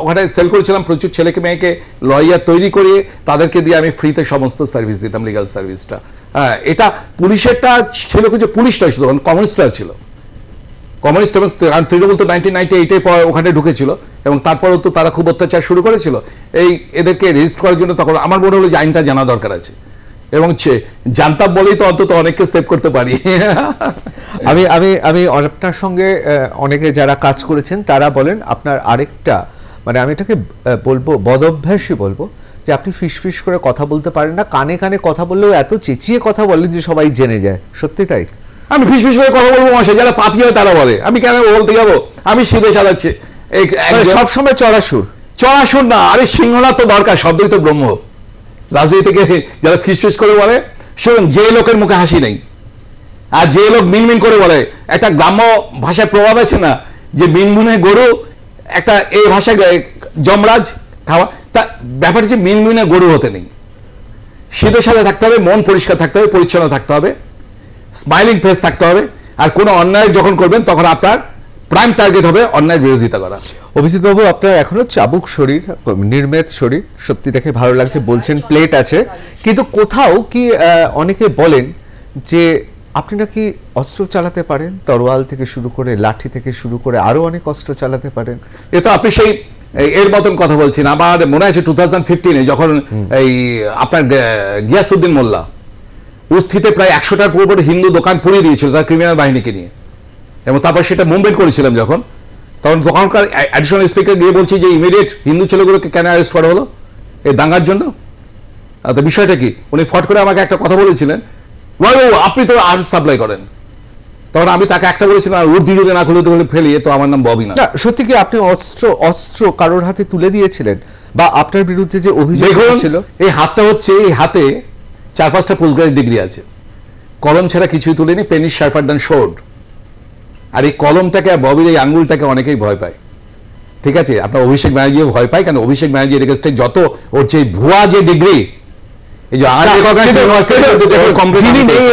[SPEAKER 2] ওখানে সেল করেছিলাম, প্রচুর ছেলেকে মেয়েকে লয়ার তৈরি করে তাদেরকে দিয়ে আমি ফ্রিতে সমস্ত সার্ভিস দিতাম, লিগাল সার্ভিসটা। হ্যাঁ, এটা পুলিশেরটা ছিল কিছু, পুলিশটা শুধু কমিউনিস্টরা ছিল, কমিউনিস্ট এবং তৃণমূল তো 1998 পর ওখানে ঢুকেছিল, এবং তারপরেও তো তারা খুব অত্যাচার শুরু করেছিল। এদেরকে রেজিস্ট করার জন্য তখন আমার মনে হলো যে আইনটা জানা দরকার আছে, এবং জানতাম বলেই তো অন্তত অনেককে সেভ করতে পারি।
[SPEAKER 1] আমি আমি আমি আপনার সঙ্গে অনেকে যারা কাজ করেছেন তারা বলেন আপনার আরেকটা, মানে আমি এটাকে বলবো বদঅভ্যাসই বলবো, যে আপনি ফিস করে কথা বলতে পারেন না, কানে কানে কথা বললেও এত চেঁচিয়ে কথা বলেন যে সবাই জেনে যায়। সত্যি তাই?
[SPEAKER 2] আমি ফিস করে কথা বলবো মশাই, যারা পাপি হয় তারা বলে, আমি কেন বলতে যাবো? আমি সিধে চালাচ্ছি
[SPEAKER 1] সবসময় চড়াসুর
[SPEAKER 2] না। আরে সিংহনাথ তো দরকার, শব্দই তো ব্রহ্ম। রাজনীতি থেকে যারা ফিস করে বলে, শুনুন, যে লোকের মুখে হাসি নেই আর যে লোক মিনমিন করে বলে, একটা গ্রাম্য ভাষায় প্রভাব আছে না, যে মিনমুনে গরু, একটা এই ভাষায় যমরাজ খাওয়া, তা ব্যাপার হচ্ছে মিনমুনে গরু হতে নেই। শীতের সাথে থাকতে হবে, মন পরিষ্কার থাকতে হবে, পরিচ্ছন্ন থাকতে হবে, স্মাইলিং ফেস থাকতে হবে। আর কোনো অন্যায় যখন করবেন তখন আপনার প্রাইম টার্গেট হবে অন্যায়ের বিরোধিতা করা।
[SPEAKER 1] অভিজিৎ বাবু, আপনার এখনো চাবুক শরীর, নির্মেদ শরীর, সত্যি দেখে ভালো লাগছে। বলছেন প্লেট আছে, কিন্তু কোথাও কি অনেকে বলেন যে আপনি নাকি অস্ত্র চালাতে পারেন, তরোয়াল থেকে শুরু করে লাঠি থেকে শুরু করে আরো অনেক অস্ত্র চালাতে পারেন।
[SPEAKER 2] এ তো আপনি সেই এর মতন কথা বলছেন। আমার মনে আছে 2015-এ যখন এই আপনার গিয়াসউদ্দিন মোল্লা উস্থিতে প্রায় 100টার পুরোপুরি হিন্দু দোকান পুড়িয়ে দিয়েছিল তার ক্রিমিনাল বাহিনীকে নিয়ে, এবং তারপর সেটা মুভমেন্ট করেছিলাম যখন, তখন তখনকার অ্যাডিশনাল স্পিকার গিয়ে বলছি যে ইমিডিয়েট হিন্দু ছেলেগুলোকে কেন অ্যারেস্ট করা হলো এই দাঙ্গার জন্য, তো বিষয়টা কি? উনি ফট করে আমাকে একটা কথা বলেছিলেন, আপনি তো আর্মস সাপ্লাই করেন। তখন আমি তাকে একটা বলেছিলাম, উর্দি যদি না খুলে ফেলিয়ে তো আমার নাম ববি না।
[SPEAKER 1] সত্যি কি আপনি অস্ত্র কারোর হাতে তুলে দিয়েছিলেন, বা আপনার বিরুদ্ধে যে অভিযোগ ছিল?
[SPEAKER 2] এই হাতটা হচ্ছে, এই হাতে 4-5টা পোস্ট গ্রাজুয়েট ডিগ্রি আছে, কলম ছাড়া কিছুই তুলেনি, pen is sharper than sword. আর এই কলমটাকে আর ববির এই আঙ্গুলটাকে অনেকেই ভয় পায়। ঠিক আছে, আপনার অভিষেক ব্যানার্জিও ভয় পায়, কারণ অভিষেক ব্যানার্জির এগেইনস্টে যত ওর যে ভুয়া যে ডিগ্রি,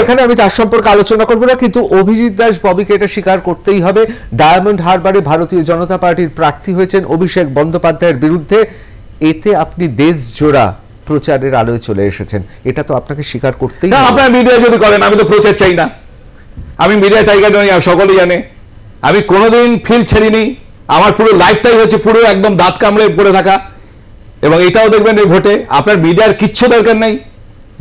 [SPEAKER 1] এখানে আমি তার সম্পর্কে আলোচনা করবো না, কিন্তু অভিজিৎ দাস ববিকে এটা স্বীকার করতেই হবে। ডায়মন্ড হারবারে ভারতীয় জনতা পার্টির প্রার্থী হয়েছেন অভিষেক বন্দ্যোপাধ্যায়ের বিরুদ্ধে, এতে আপনি দেশ জোড়া প্রচারের আলোয় চলে এসেছেন, এটা তো আপনাকে স্বীকার করতেই হবে।
[SPEAKER 2] আপনার মিডিয়া যদি করেন, আমি তো প্রচার চাই না, আমি মিডিয়া টাইগার নই, সকলেই জানে। আমি কোনোদিন ফিল্ড ছাড়িনি, আমার পুরো লাইফটাই হচ্ছে পুরো একদম দাঁত কামড়ে পড়ে থাকা, এবং এটাও দেখবেন এই ভোটে আপনার মিডিয়ার কিচ্ছু দরকার নেই,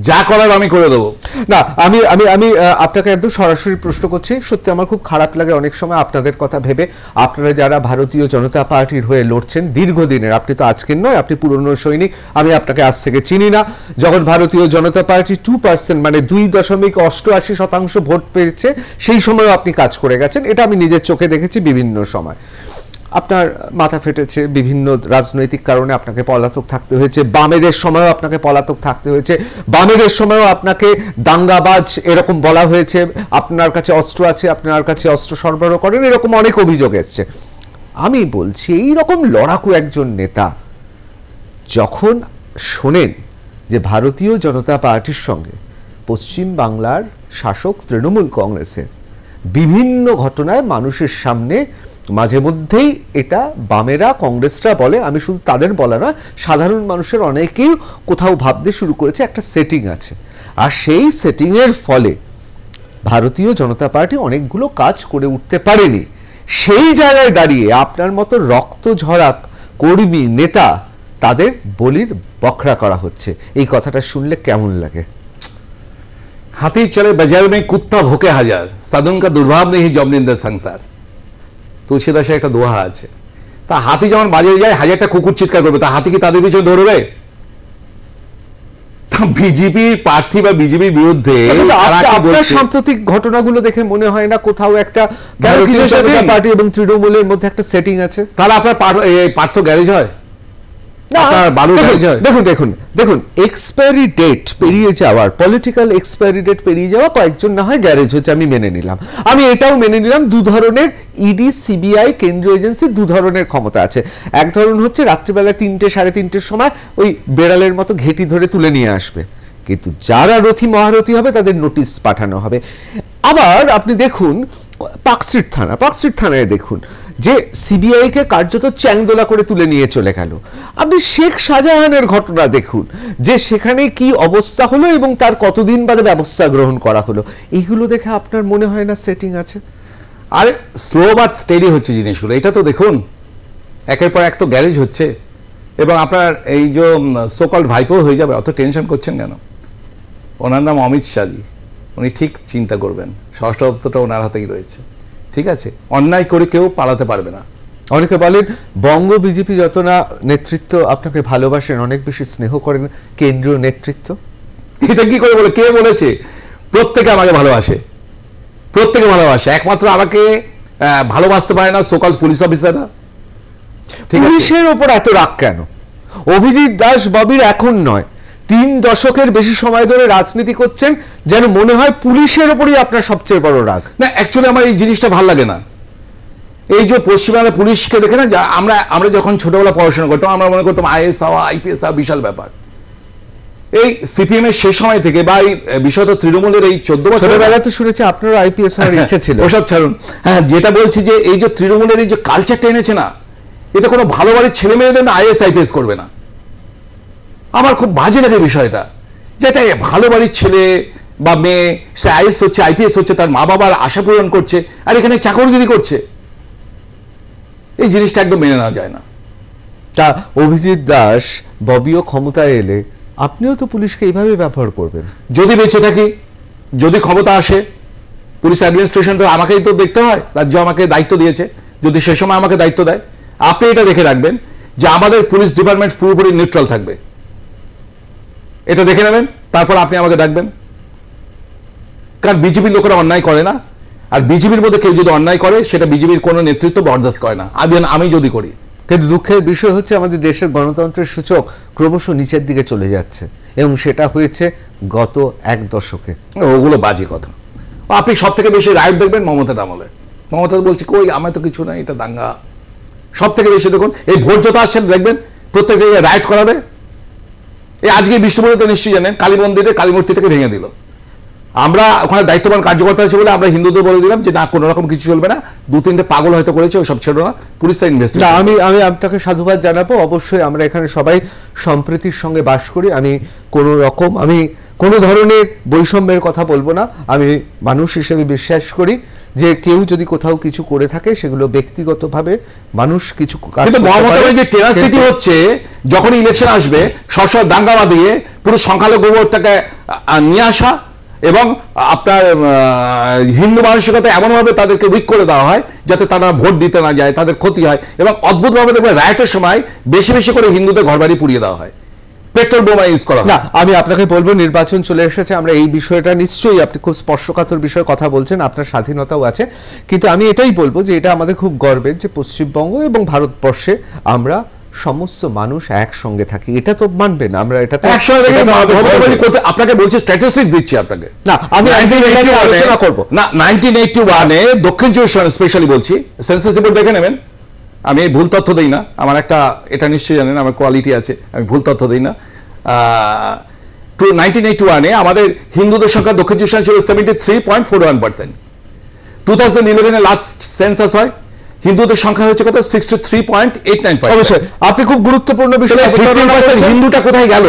[SPEAKER 2] যা করার আমি করে দেবো।
[SPEAKER 1] না, আমি আমি আমি আপনাকে একদম সরাসরি প্রশ্ন করছি। সত্যি আমার খুব খারাপ লাগে অনেক সময় আপনাদের কথা ভেবে। আপনারা যারা ভারতীয় জনতা পার্টির হয়ে লড়ছেন দীর্ঘদিনের, আপনি তো আজকের নয়, আপনি পুরনো সৈনিক, আমি আপনাকে আজ থেকে চিনি না। যখন ভারতীয় জনতা পার্টি 2% মানে 2.88% ভোট পেয়েছে, সেই সময়ও আপনি কাজ করে গেছেন, এটা আমি নিজের চোখে দেখেছি বিভিন্ন সময়। আপনার মাথা ফেটেছে, বিভিন্ন রাজনৈতিক কারণে আপনাকে পলাতক থাকতে হয়েছে, বামেদের সময়ও আপনাকে পলাতক থাকতে হয়েছে, বামেদের সময়ও আপনাকে দাঙ্গাবাজ এরকম বলা হয়েছে, আপনার কাছে অস্ত্র আছে, আপনার কাছে অস্ত্র সরবরাহ করেন, এরকম অনেক অভিযোগ এসছে। আমি বলছি এই রকম লড়াকু একজন নেতা যখন শোনেন যে ভারতীয় জনতা পার্টির সঙ্গে পশ্চিম বাংলার শাসক তৃণমূল কংগ্রেসের বিভিন্ন ঘটনায় মানুষের সামনে মাঝে মধ্যেই, এটা বামেরা কংগ্রেসরা বলে, আমি শুধু তাদের বলা না, সাধারণ মানুষের অনেকেই কোথাও ভাবতে শুরু করেছে একটা সেটিং আছে, আর সেই সেটিংয়ের ফলে ভারতীয় জনতা পার্টি অনেকগুলো কাজ করে উঠতে পারেনি। সেই জায়গায় দাঁড়িয়ে আপনার মতো রক্ত ঝরা কর্মী নেতা তাদের বলির বখরা করা হচ্ছে, এই কথাটা শুনলে কেমন লাগে?
[SPEAKER 2] हाथी चले बाजार में कुत्ता भोके हजार, साधुन का दुर्भाव नहीं जमनिंदर संसार। তুলসীদাসের একটা দোহা আছে। তা হাতি যখন বাজারে যায় হাজারটা কুকুর চিৎকার করবে, তা হাতি কি তাদের পিছনে দৌড়বে? বিজেপি প্রার্থী বা বিজেপির বিরুদ্ধে
[SPEAKER 1] আপনার সাম্প্রতিক ঘটনাগুলো দেখে মনে হয় না কোথাও একটা ভারতীয় জনতা পার্টি এবং তৃণমূলের মধ্যে একটা সেটিং আছে?
[SPEAKER 2] তাহলে আপনার পার্থ গ্যারেজ হয়?
[SPEAKER 1] দেখুন দেখুন দেখুন, এক্সপায়ারি ডেট পেরিয়ে যাওয়ার, পলিটিক্যাল এক্সপায়ারি ডেট পেরিয়ে যাওয়া কয়েকজন না হয় গ্যারেজ হচ্ছে, আমি মেনে নিলাম। আমি এটাও মেনে নিলাম দু ধরনের ইডি সিবিআই কেন্দ্রীয় এজেন্সি দু ধরনের ক্ষমতা আছে। এক ধরন হচ্ছে রাত্রিবেলা 3টে সাড়ে 3টের সময় ওই বেড়ালের মতো ঘেঁটি ধরে তুলে নিয়ে আসবে, কিন্তু যারা রথী মহারথী হবে তাদের নোটিশ পাঠানো হবে। আবার আপনি দেখুন পার্কস্ট্রিট থানায় দেখুন যে সিবিআই কে কার্যত চ্যাংদোলা করে তুলে নিয়ে চলে গেল। আপনি শেখ শাহজাহানের ঘটনা দেখুন যে সেখানে কি অবস্থা হলো এবং তার কতদিন বাদে ব্যবস্থা গ্রহণ করা হলো, এইগুলো দেখে আপনার মনে হয় না সেটিং আছে?
[SPEAKER 2] আরে স্লো বাট স্টেডি হচ্ছে জিনিসগুলো, এটা তো দেখুন একের পর এক তো গ্যারেজ হচ্ছে, এবং আপনার এই যে সোকল্ড ভাইপো হয়ে যাবে, অত টেনশন করছেন কেন? ওনার নাম অমিত শাহজি, উনি ঠিক চিন্তা করবেন, ষষ্ঠ দপ্তরটা ওনার হাতেই রয়েছে, ঠিক আছে? অন্যায় করে কেউ পালাতে পারবে না।
[SPEAKER 1] অনেকে বলেন বঙ্গ বিজেপি যত না নেতৃত্ব আপনাকে ভালোবাসেন, অনেক বেশি স্নেহ করেন কেন্দ্রীয় নেতৃত্ব।
[SPEAKER 2] এটা কি করে বলে? কে বলেছে? প্রত্যেকে আমাকে ভালোবাসে, প্রত্যেকে ভালোবাসে, একমাত্র আমাকে ভালোবাসতে পারে না সোকল পুলিশ অফিসাররা।
[SPEAKER 1] পুলিশের ওপর এত রাগ কেন? অভিজিৎ দাস ববির এখন নয়, 3 দশকের বেশি সময় ধরে রাজনীতি করছেন, যেন মনে হয় পুলিশের ওপরই আপনার সবচেয়ে বড় রাগ।
[SPEAKER 2] না, অ্যাকচুয়ালি আমার এই জিনিসটা ভালো লাগে না। এই যে পশ্চিমবাংলার পুলিশকে দেখে না, আমরা যখন ছোটবেলা পড়াশোনা করতাম আমরা মনে করতাম আইএস হওয়া আইপিএস হওয়া বিশাল ব্যাপার। এই সিপিএম এর শেষ সময় থেকে বা এই বিশেষত তৃণমূলের এই 14 বছর
[SPEAKER 1] ছোটবেলায় তো শুনেছি আপনারও আইপিএস হওয়ার ইচ্ছা ছিল।
[SPEAKER 2] ওসব ছাড়ুন, হ্যাঁ যেটা বলছি যে এই যে তৃণমূলের এই যে কালচারটা এনেছে না, এটা কোনো ভালো বাড়ির ছেলে মেয়েদের না আইএস আইপিএস করবে না। আমার খুব বাজে লাগে বিষয়টা, যেটা ভালো বাড়ির ছেলে বা মেয়ে সে আইএস হচ্ছে আইপিএস হচ্ছে, তার মা বাবার আশা পূরণ করছে, আর এখানে চাকরগিরি করছে, এই জিনিসটা একদম মেনে নেওয়া যায় না।
[SPEAKER 1] তা অভিজিৎ দাস ববিও ক্ষমতায় এলে আপনিও তো পুলিশকে এইভাবে ব্যবহার করবেন?
[SPEAKER 2] যদি বেঁচে থাকি, যদি ক্ষমতা আসে, পুলিশ অ্যাডমিনিস্ট্রেশন তো আমাকেই তো দেখতে হয়, রাজ্য আমাকে দায়িত্ব দিয়েছে, যদি সে সময় আমাকে দায়িত্ব দেয়, আপনি এটা দেখে রাখবেন যে আমাদের পুলিশ ডিপার্টমেন্ট পুরোপুরি নিউট্রাল থাকবে, এটা দেখে নেবেন, তারপর আপনি আমাকে ডাকবেন। কারণ বিজেপির লোকেরা অন্যায় করে না, আর বিজেপির মধ্যে কেউ যদি অন্যায় করে সেটা বিজেপির কোনো নেতৃত্ব বরদাস্ত করে না, আমি যদি করি।
[SPEAKER 1] কিন্তু দুঃখের বিষয় হচ্ছে আমাদের দেশের গণতন্ত্রের সূচক ক্রমশ নিচের দিকে চলে যাচ্ছে, এবং সেটা হয়েছে গত 1 দশকে।
[SPEAKER 2] ওগুলো বাজে কথা। আপনি সব থেকে বেশি রাইট দেখবেন মমতার আমলে। মমতা বলছে কই আমার তো কিছু নাই, এটা দাঙ্গা। সব থেকে বেশি দেখুন এই ভোট যত আসছেন দেখবেন প্রত্যেক জায়গায় রাইট করাবে। এই আজকে বিষ্ণুপুরে তো নিশ্চয়ই জানেন কালী মন্দিরে কালী মূর্তিটাকে ভেঙে দিল। আমরা ওখানে দায়িত্ববান কার্যকর্তা আছে বলে আমরা হিন্দুদের বলে দিলাম যে না কোনো রকম কিছু চলবে না, 2-3টে পাগল হয়তো করেছে, ওসব ছেড়ো না, পুলিশ তাই ইনভেস্টিগেট।
[SPEAKER 1] না, আমি আপনাকে সাধুবাদ জানাবো। অবশ্যই আমরা এখানে সবাই সম্প্রীতির সঙ্গে বাস করি। আমি কোনো ধরনের বৈষম্যের কথা বলবো না। আমি মানুষ হিসেবে বিশ্বাস করি যে কেউ যদি কোথাও কিছু করে থাকে সেগুলো ব্যক্তিগতভাবে মানুষ কিছু
[SPEAKER 2] যে টেরাসিটি হচ্ছে, যখন ইলেকশন আসবে সবসময় দাঙ্গা বাঁধিয়ে পুরো সংখ্যালঘু ভোটটাকে নিয়ে আসা, এবং আপনার হিন্দু মানসিকতা এমনভাবে তাদেরকে উইক করে দেওয়া হয় যাতে তারা ভোট দিতে না যায়, তাদের ক্ষতি হয়, এবং অদ্ভুতভাবে দেখবেন রায়টের সময় বেশি বেশি করে হিন্দুদের ঘরবাড়ি পুড়িয়ে দেওয়া হয়। পেট্রোল বোমা ইউজ করা হয়।
[SPEAKER 1] না, আমি আপনাকে বলবো নির্বাচন চলে এসেছে, আমরা এই বিষয়টা নিশ্চয়ই, আপনি খুব স্পর্শকাতর বিষয়ে কথা বলছেন, আপনার স্বাধীনতাও আছে, কিন্তু আমি এটাই বলবো যে এটা আমাদের খুব গর্বের যে পশ্চিমবঙ্গ এবং ভারতবর্ষে আমরা সমস্ত মানুষ একসঙ্গে থাকি। এটা তো মানবেন, আমরা এটা তো
[SPEAKER 2] আপনাকে বলছি, স্ট্যাটিস্টিক্স দিচ্ছি আপনাকে।
[SPEAKER 1] না, আমি আলোচনা করব
[SPEAKER 2] না, 1981-এ দক্ষিণ চব্বিশ পরগনা স্পেশালি বলছি, সেন্সাস রিপোর্ট দেখে নেবেন, আমি ভুল তথ্য দিই না, আমার একটা, এটা নিশ্চয়ই জানেন আমার কোয়ালিটি আছে, আমি ভুল তথ্য দিই না। 1981-এ আমাদের হিন্দুদের সংখ্যা দক্ষিণ চব্বিশ পরগনা ছিল 73.41%। 2011-এ লাস্ট সেন্সাস হয়, হিন্দুদের সংখ্যা হচ্ছে কত? 63.89%।
[SPEAKER 1] অবশ্যই আপনি খুব গুরুত্বপূর্ণ বিষয়,
[SPEAKER 2] হিন্দুটা কোথায় গেল?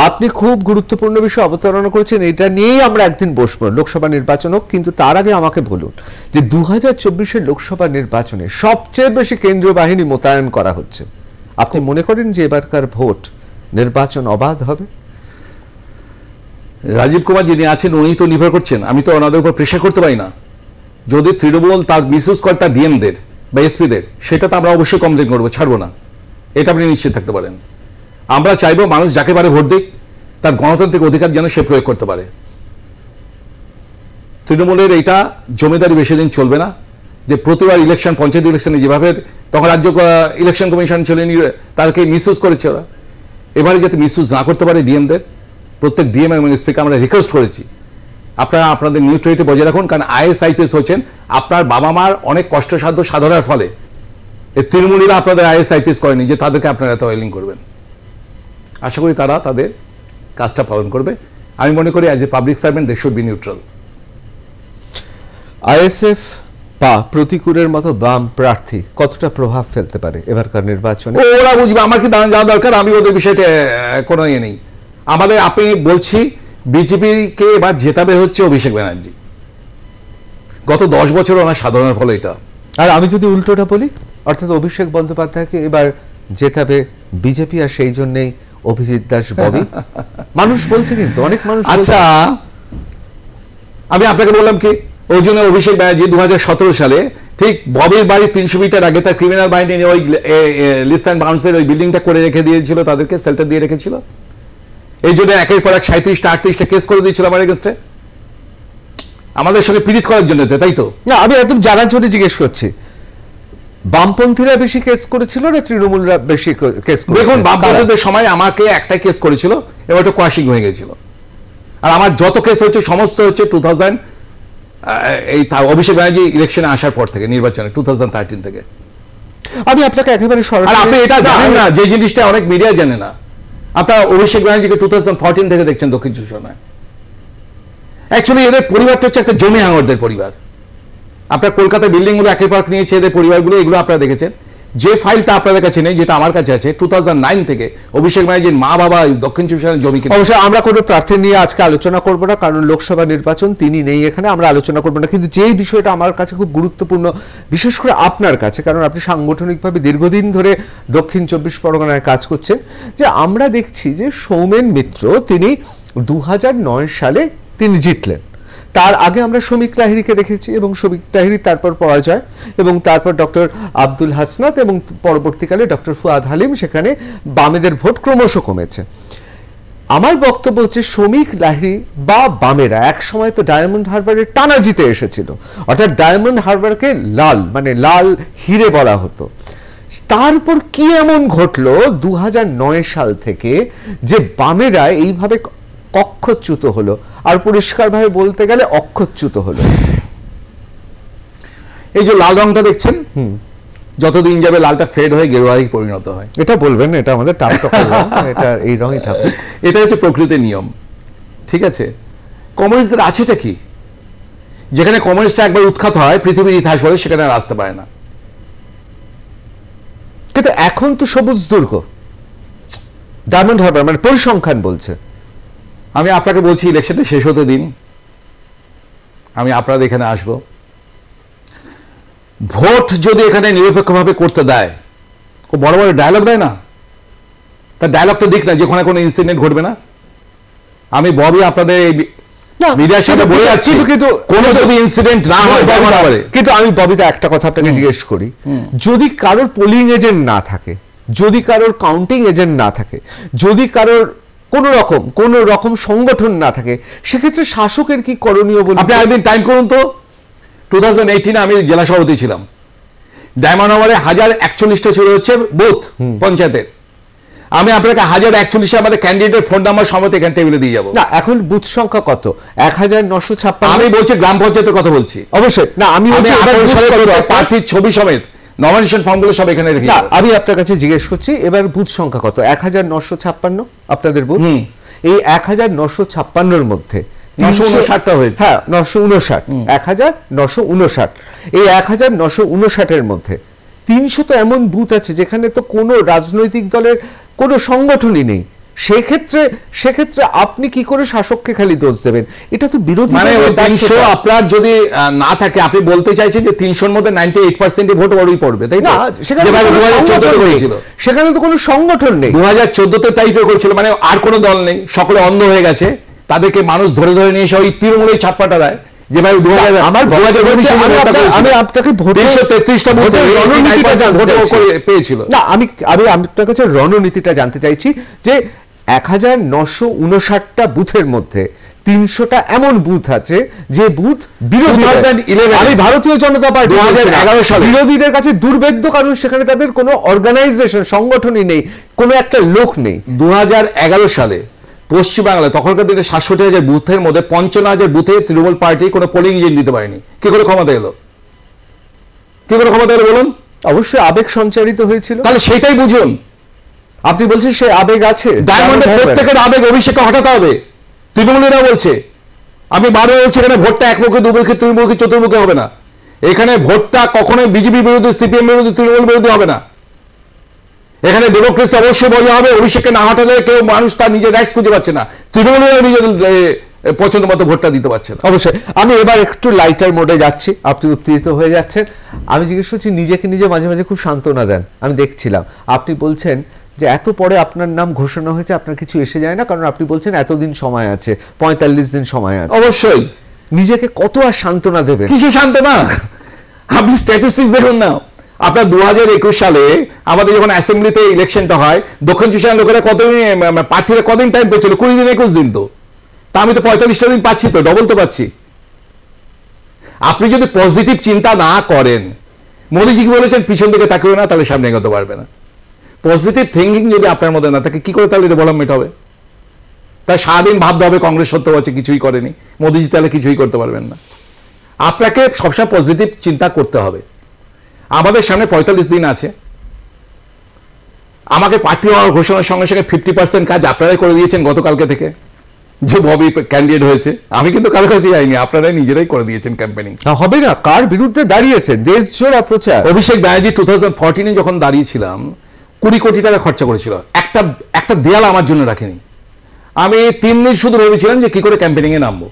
[SPEAKER 1] আপনি খুব গুরুত্বপূর্ণ বিষয় অবতারণা করেছেন, এটা নিয়েই আমরা একদিন বসবো, লোকসভা নির্বাচন হোক। কিন্তু তার আগে আমাকে বলুন যে 2024-এর লোকসভা নির্বাচনে সবচেয়ে বেশি কেন্দ্রীয় বাহিনী মোতায়েন করা হচ্ছে, আপনি মনে করেন যে এবারকার ভোট নির্বাচন অবাধ হবে?
[SPEAKER 2] রাজীব কুমার যিনি আছেন উনি তো নির্ভর করছেন, আমি তো ওনাদের উপর প্রেশার করতে পারি না। যদি তৃণমূল তার মিসইউজ করে তার ডিএমদের বা এসপিদের, সেটা তো আমরা অবশ্যই কমপ্লেন করবো, ছাড়বো না, এটা আপনি নিশ্চিত থাকতে পারেন। আমরা চাইবো মানুষ যাকে পারে ভোট দিক, তার গণতান্ত্রিক অধিকার যেন সে প্রয়োগ করতে পারে। তৃণমূলের এইটা জমিদারি বেশি দিন চলবে না, যে প্রতিবার ইলেকশন, পঞ্চায়েত ইলেকশনে যেভাবে তখন রাজ্য ইলেকশন কমিশন চলে নিয়ে তাদেরকে মিসইউজ করেছে ওরা, এবারে যাতে মিসইউজ না করতে পারে ডিএমদের, প্রত্যেক ডিএম এবং এসপিকে আমরা রিকোয়েস্ট করেছি আপনারা আপনাদের নিউট্রালিটি বজায় রাখুন, কারণ আইএস আইপিএস হচ্ছেন আপনার বাবা মার অনেক কষ্টসাধ্য সাধনার ফলে। এই তৃণমূলীরা আপনাদের আইএস আইপিএস করেনি যে তাদেরকে আপনারা এত ওয়েলিং করবেন। আশা করি তারা তাদের কাজটা পালন করবে। আমি মনে করি as a public servant they should be neutral.
[SPEAKER 1] ISF বা প্রতিকূলের মতো বাম প্রার্থী কতটা প্রভাব ফেলতে পারে এবারকার নির্বাচনে?
[SPEAKER 2] ওরা বুঝবে, আমার কি জানা দরকার, আমি ওদের বিষয়টা কোনো ইয়ে নেই আমাদের। আপনি বলছি বিজেপিকে এবার জেতাবে হচ্ছে অভিষেক ব্যানার্জি, গত 10 বছর ওনার সাধনার ফলে এটা।
[SPEAKER 1] আর আমি যদি উল্টোটা বলি, অর্থাৎ অভিষেক বন্দ্যোপাধ্যায়কে এবার জেতাবে বিজেপি, আর সেই জন্যই অভিজিৎ দাস ববি মানুষ বলছে, কিন্তু অনেক মানুষ।
[SPEAKER 2] আচ্ছা, আমি আপনাকে বললাম কি, ওই জন্য অভিষেক ব্যানার্জি 2017 সালে ঠিক ববির বাড়ি 300 মিটার আগে তার ক্রিমিনাল বাহিনী ওই লিপস অ্যান্ড বাউন্সের ওই বিল্ডিংটা করে রেখে দিয়েছিল, তাদেরকে শেল্টার দিয়ে রেখেছিল। এই জন্য একের পর এক 37টা 38টা কেস করে দিয়েছিল আমার এগেইনস্টে, আমাদের সঙ্গে পীড়িত করার জন্য, তাই তো?
[SPEAKER 1] না, আমি একদম জানার জন্য জিজ্ঞেস করছি, বামপন্থীরা বেশি কেস করেছিল না তৃণমূলরা বেশি কেস?
[SPEAKER 2] দেখুন, বামপন্থীদের সময় আমাকে একটাই কেস করেছিল, এবার ওটা কোয়াশিং হয়ে গেছিল। আর আমার যত কেস হচ্ছে সমস্ত হচ্ছে 2000 এই অভিষেক ব্যানার্জি ইলেকশনে আসার পর থেকে, নির্বাচনে 2013 থেকে।
[SPEAKER 1] আমি আপনাকে একেবারে
[SPEAKER 2] আর আপনি এটা জানেন না, যে জিনিসটা অনেক মিডিয়া জানে না, আপনারা অভিষেক ব্যানার্জিকে 2014 থেকে দেখছেন দক্ষিণ চব্বিশ পরগনায়। অ্যাকচুয়ালি এদের পরিবারটা হচ্ছে একটা জমি হাঙরদের পরিবার। আপনার কলকাতার বিল্ডিংগুলো একের পর এক নিয়েছে এদের পরিবারগুলো, এগুলো আপনারা দেখেছেন। যে ফাইলটা আপনাদের কাছে নেই, যেটা আমার কাছে আছে, 2009 থেকে অভিষেক ব্যানার্জির মা বাবা দক্ষিণ চব্বিশ পরগনার জমি কিনে।
[SPEAKER 1] অবশ্যই আমরা কোনো প্রার্থী নিয়ে আজকে আলোচনা করব না, কারণ লোকসভা নির্বাচন, তিনি নেই এখানে, আমরা আলোচনা করব না। কিন্তু যেই বিষয়টা আমার কাছে খুব গুরুত্বপূর্ণ, বিশেষ করে আপনার কাছে, কারণ আপনি সাংগঠনিকভাবে দীর্ঘদিন ধরে দক্ষিণ চব্বিশ পরগনায় কাজ করছেন, যে আমরা দেখছি যে সৌমেন মিত্র তিনি 2009 সালে তিনি জিতলেন। তার আগে আমরা শ্রমিক লাহিড়ীকে দেখেছি, এবং শ্রমিক লাহিড়ী তারপর পরাজয়, এবং তারপর ডক্টর আব্দুল হাসনাত, এবং পরবর্তীকালে ডক্টর ফুয়াদ হালিম, সেখানে বামেদের ভোট ক্রমশ কমেছে। আমার বক্তব্য হচ্ছে শ্রমিক লাহিড়ী বা বামেরা এক সময় তো ডায়মন্ড হারবারের টানা জিতে এসেছিল, অর্থাৎ ডায়মন্ড হারবারকে লাল, মানে লাল হিরে বলা হতো। তারপর কি এমন ঘটলো 2009 সাল থেকে যে বামেরা এইভাবে কক্ষচ্যুত হলো, আর পরিষ্কারভাবে বলতে গেলে অক্ষচ্যুত হলো?
[SPEAKER 2] এই যে লাল রংটা দেখছেন, যতদিন যাবে লালটা ফেড হয়ে গেরুয়ায় পরিণত হয়।
[SPEAKER 1] এটা বলবেন, এটা আমাদের এটা এই রঙই থাকবে,
[SPEAKER 2] এটা হচ্ছে প্রকৃতির নিয়ম, ঠিক আছে? কমিউনিস্টদের আছেটা কি? যেখানে কমিউনিস্টরা একবার উৎখাত হয়, পৃথিবীর ইতিহাস বলে, সেখানে আর আসতে পারে না।
[SPEAKER 1] কিন্তু এখন তো সবুজ দুর্গ, ডায়মন্ড হারবার, মানে পরিসংখ্যান বলছে।
[SPEAKER 2] আমি আপনাকে বলছি, ইলেকশনটা শেষ হতে দিন, আমি আপনাদের এখানে আসব। ভোট যদি এখানে নিরপেক্ষভাবে করতে দেয়, ও বড় বড় ডায়লগ দেয় না, তার ডায়লগটা দিক না, যেখানে কোনো ইনসিডেন্ট ঘটবে না। আমি ববি আপনাদের এই মিডিয়ার সাথে বলে যাচ্ছি, কিন্তু কোনো যদি ইনসিডেন্ট না হয়,
[SPEAKER 1] কিন্তু আমি ববিতা একটা কথা আপনাকে জিজ্ঞেস করি, যদি কারোর পোলিং এজেন্ট না থাকে, যদি কারোর কাউন্টিং এজেন্ট না থাকে, যদি কারোর কোনো রকম সংগঠন না থাকে, সেক্ষেত্রে শাসকের কি করণীয় বলুন?
[SPEAKER 2] আপনি একদিন টাইম করুন তো। 2018 আমি জেলা সভাপতি ছিলাম, ডায়মন্ড হারবারে 1041টা ছিল হচ্ছে বুথ পঞ্চায়েতের। আমি আপনাকে 1041 আমাদের ক্যান্ডিডেটের ফোন নাম্বার সমেত এখানে টেবিলে দিয়ে যাবো।
[SPEAKER 1] না, এখন বুথ সংখ্যা কত? 1956।
[SPEAKER 2] আমি বলছি গ্রাম পঞ্চায়েতের কথা বলছি।
[SPEAKER 1] অবশ্যই না, আমি
[SPEAKER 2] প্রার্থীর ছবি সমেত নমিনেশন ফর্মগুলো সব এখানে রেখে।
[SPEAKER 1] আমি আপনার কাছে জিজ্ঞেস করছি, এবার বুথ সংখ্যা কত? 1956 আপনাদের বুথ। এই 1956-র মধ্যে
[SPEAKER 2] 959টা হয়েছে।
[SPEAKER 1] হ্যাঁ, 959, 1959। এই 1959-এর মধ্যে 300 তো এমন বুথ আছে যেখানে তো কোনো রাজনৈতিক দলের কোনো সংগঠনই নেই। সেক্ষেত্রে আপনি কি করে শাসককে খালি দোষ দেবেন? এটা তো বিরোধী।
[SPEAKER 2] মানে 300 আপনার যদি না থাকে, আপনি বলতে চাইছেন যে 300-র মধ্যে 98% ভোট ওরই পড়বে, তাই না?
[SPEAKER 1] সেখানে তো কোনো সংগঠন নেই।
[SPEAKER 2] 2014-তে টাইপের করেছিল, মানে আর কোনো দল নেই, সকলে অন্ধ হয়ে গেছে। তাদেরকে মানুষ ধরে ধরে নিয়ে এসে ওই তৃণমূলের ছাপ্পাটা দেয় যে ভাই
[SPEAKER 1] আমার আমি আপনাকে
[SPEAKER 2] 333টা ভোট পেয়েছিল।
[SPEAKER 1] না, আমি আপনার কাছে রণনীতিটা জানতে চাইছি যে 1959টা বুথের মধ্যে 300টা এমন বুথ আছে যে বুথ বিরোধী। আমি ভারতীয় জনতা পার্টি
[SPEAKER 2] 2011 সালে
[SPEAKER 1] বিরোধীদের কাছে দুর্ভেদ্য, কারণ সেখানে তাদের কোনো অর্গানাইজেশন, সংগঠনই নেই, কোনো একটা লোক নেই।
[SPEAKER 2] 2011 সালে পশ্চিমবাংলায় তখনকার দিনে 67,000 বুথের মধ্যে 55,000 বুথে তৃণমূল পার্টি কোনো পোলিং এজেন্ট দিতে পারেনি। কি করে ক্ষমতা এলো? বলুন?
[SPEAKER 1] অবশ্যই আবেগ সঞ্চারিত হয়েছিল।
[SPEAKER 2] তাহলে সেটাই বুঝুন।
[SPEAKER 1] আপনি বলছেন সে আবেগ আছে,
[SPEAKER 2] ডায়মন্ডের প্রত্যেকের আবেগ অভিষেককে হটাতে হবে। তৃণমূলীরা বলছে, আমি বারবার বলছি, এখানে ভোটটা একমুখী, দুমুখী, ত্রিমুখী, চতুর্মুখী হবে না। এখানে ভোটটা কখনোই বিজেপি বিরোধী, সিপিএম বিরোধী, তৃণমূল বিরোধী হবে না। এখানে ডেমোক্রেসি অবশ্যই বজায় হবে। অভিষেককে না হটালে কেউ মানুষ তার নিজের রাইটস খুঁজে পাচ্ছে না, তৃণমূলের নিজের পছন্দ মতো ভোটটা দিতে পারছে না।
[SPEAKER 1] অবশ্যই। আমি এবার একটু লাইটার মোডে যাচ্ছি, আপনি উত্তেজিত হয়ে যাচ্ছেন। আমি জিজ্ঞেস করছি, নিজেকে নিজে মাঝে মাঝে খুব সান্ত্বনা দেন। আমি দেখছিলাম আপনি বলছেন যে এত পরে আপনার নাম ঘোষণা হয়েছে, আপনার কিছু এসে যায় না, কারণ আপনি বলছেন এতদিন সময় আছে, 45 দিন সময় আছে।
[SPEAKER 2] অবশ্যই
[SPEAKER 1] নিজেকে কত আর সান্ত্বনা দেবেন?
[SPEAKER 2] কিছু সান্ত্বনা, আপনি স্ট্যাটিস্টিক্স দেখুন না। আপনার 2021 সালে আমাদের যখন অ্যাসেম্বলিতে ইলেকশনটা হয়, দক্ষিণ চব্বিশ লোকেরা প্রার্থীরা কদিন টাইম পেয়েছিল? 20 দিন 21 দিন। তো তা আমি তো 45টা দিন পাচ্ছি, তো ডবল তো পাচ্ছি। আপনি যদি পজিটিভ চিন্তা না করেন, মোদীজি কি বলেছেন, পিছন দিকে তাকিও না, তাহলে সামনে এগোতে পারবে না। পজিটিভ থিঙ্কিং যদি আপনার মধ্যে না থাকে, কি করে তাহলে ডেভেলপমেন্ট হবে? তাই সারাদিন ভাবতে হবে কংগ্রেস 70 বছর কিছুই করেনি, মোদীজি তাহলে কিছুই করতে পারবেন না। আপনাকে সবসময় পজিটিভ চিন্তা করতে হবে। আমাদের সামনে 45 দিন আছে। আমাকে প্রার্থী হওয়ার ঘোষণার সঙ্গে সঙ্গে 50% কাজ আপনারাই করে দিয়েছেন গতকালকে থেকে, যে ববি ক্যান্ডিডেট হয়েছে। আমি কিন্তু কারো কাছে যাইনি, আপনারাই নিজেরাই করে দিয়েছেন ক্যাম্পেনিং।
[SPEAKER 1] হবে না, কার বিরুদ্ধে দাঁড়িয়েছে? দেশ জোড়া প্রচার।
[SPEAKER 2] অভিষেক ব্যানার্জি 2014-এ যখন দাঁড়িয়েছিলাম, 20 কোটি টাকা খরচা করেছিল, একটা দেয়াল আমার জন্য রাখেনি। আমি 3 দিন শুধু ভেবেছিলাম যে কি করে ক্যাম্পেনিং এ নামবো।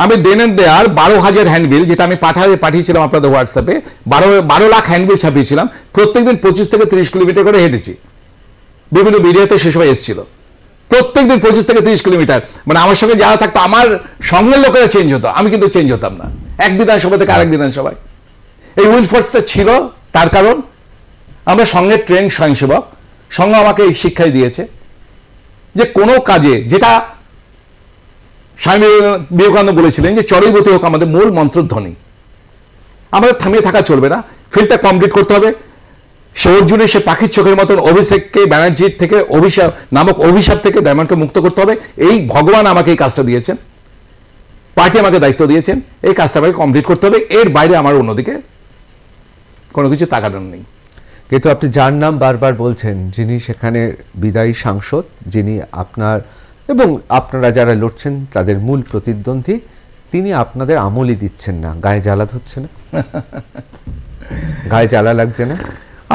[SPEAKER 2] আমি দেনের দেয়ার 12,000 হ্যান্ডবিল, যেটা আমি পাঠিয়েছিলাম আপনাদের হোয়াটসঅ্যাপে, 12 লাখ হ্যান্ডবিল ছাপিয়েছিলাম। প্রত্যেকদিন 25 থেকে 30 কিলোমিটার করে হেঁটেছি। বিভিন্ন মিডিয়াতে সে সময় এসেছিল। প্রত্যেকদিন 25 থেকে 30 কিলোমিটার। মানে আমার সঙ্গে যারা থাকতো, আমার সঙ্গের লোকেরা চেঞ্জ হতো, আমি কিন্তু চেঞ্জ হতাম না, এক বিধানসভা থেকে আরেক বিধানসভায়। এই উইল ফোর্সটা ছিল। তার কারণ আমরা সঙ্গের ট্রেন স্বয়ংসেবক, সঙ্গ আমাকে এই শিক্ষাই দিয়েছে যে কোনো কাজে, যেটা স্বামী বিবেকানন্দ বলেছিলেন যে চরৈবতী হোক আমাদের মূল মন্ত্রধ্বনি। আমাদের থামিয়ে থাকা চলবে না, ফিল্ডটা কমপ্লিট করতে হবে। সে অর্জুনের সে পাখির চোখের মতন অভিষেককে ব্যানার্জির থেকে অভিশাপ থেকে ডায়মন্ডকে মুক্ত করতে হবে। এই ভগবান আমাকে এই কাজটা দিয়েছেন, পার্টি আমাকে দায়িত্ব দিয়েছেন, এই কাজটা আমাকে কমপ্লিট করতে হবে। এর বাইরে আমার অন্যদিকে কোনো কিছু তাকানোর নেই।
[SPEAKER 1] কিন্তু আপনি যার নাম বারবার বলছেন, যিনি সেখানে বিদায়ী সাংসদ, যিনি আপনার এবং আপনারা যারা লড়ছেন তাদের মূল প্রতিদ্বন্দ্বী, তিনি আপনাদের আমলই দিচ্ছেন না। গায়ে জ্বালা হচ্ছে না? গায়ে জ্বালা লাগছে না?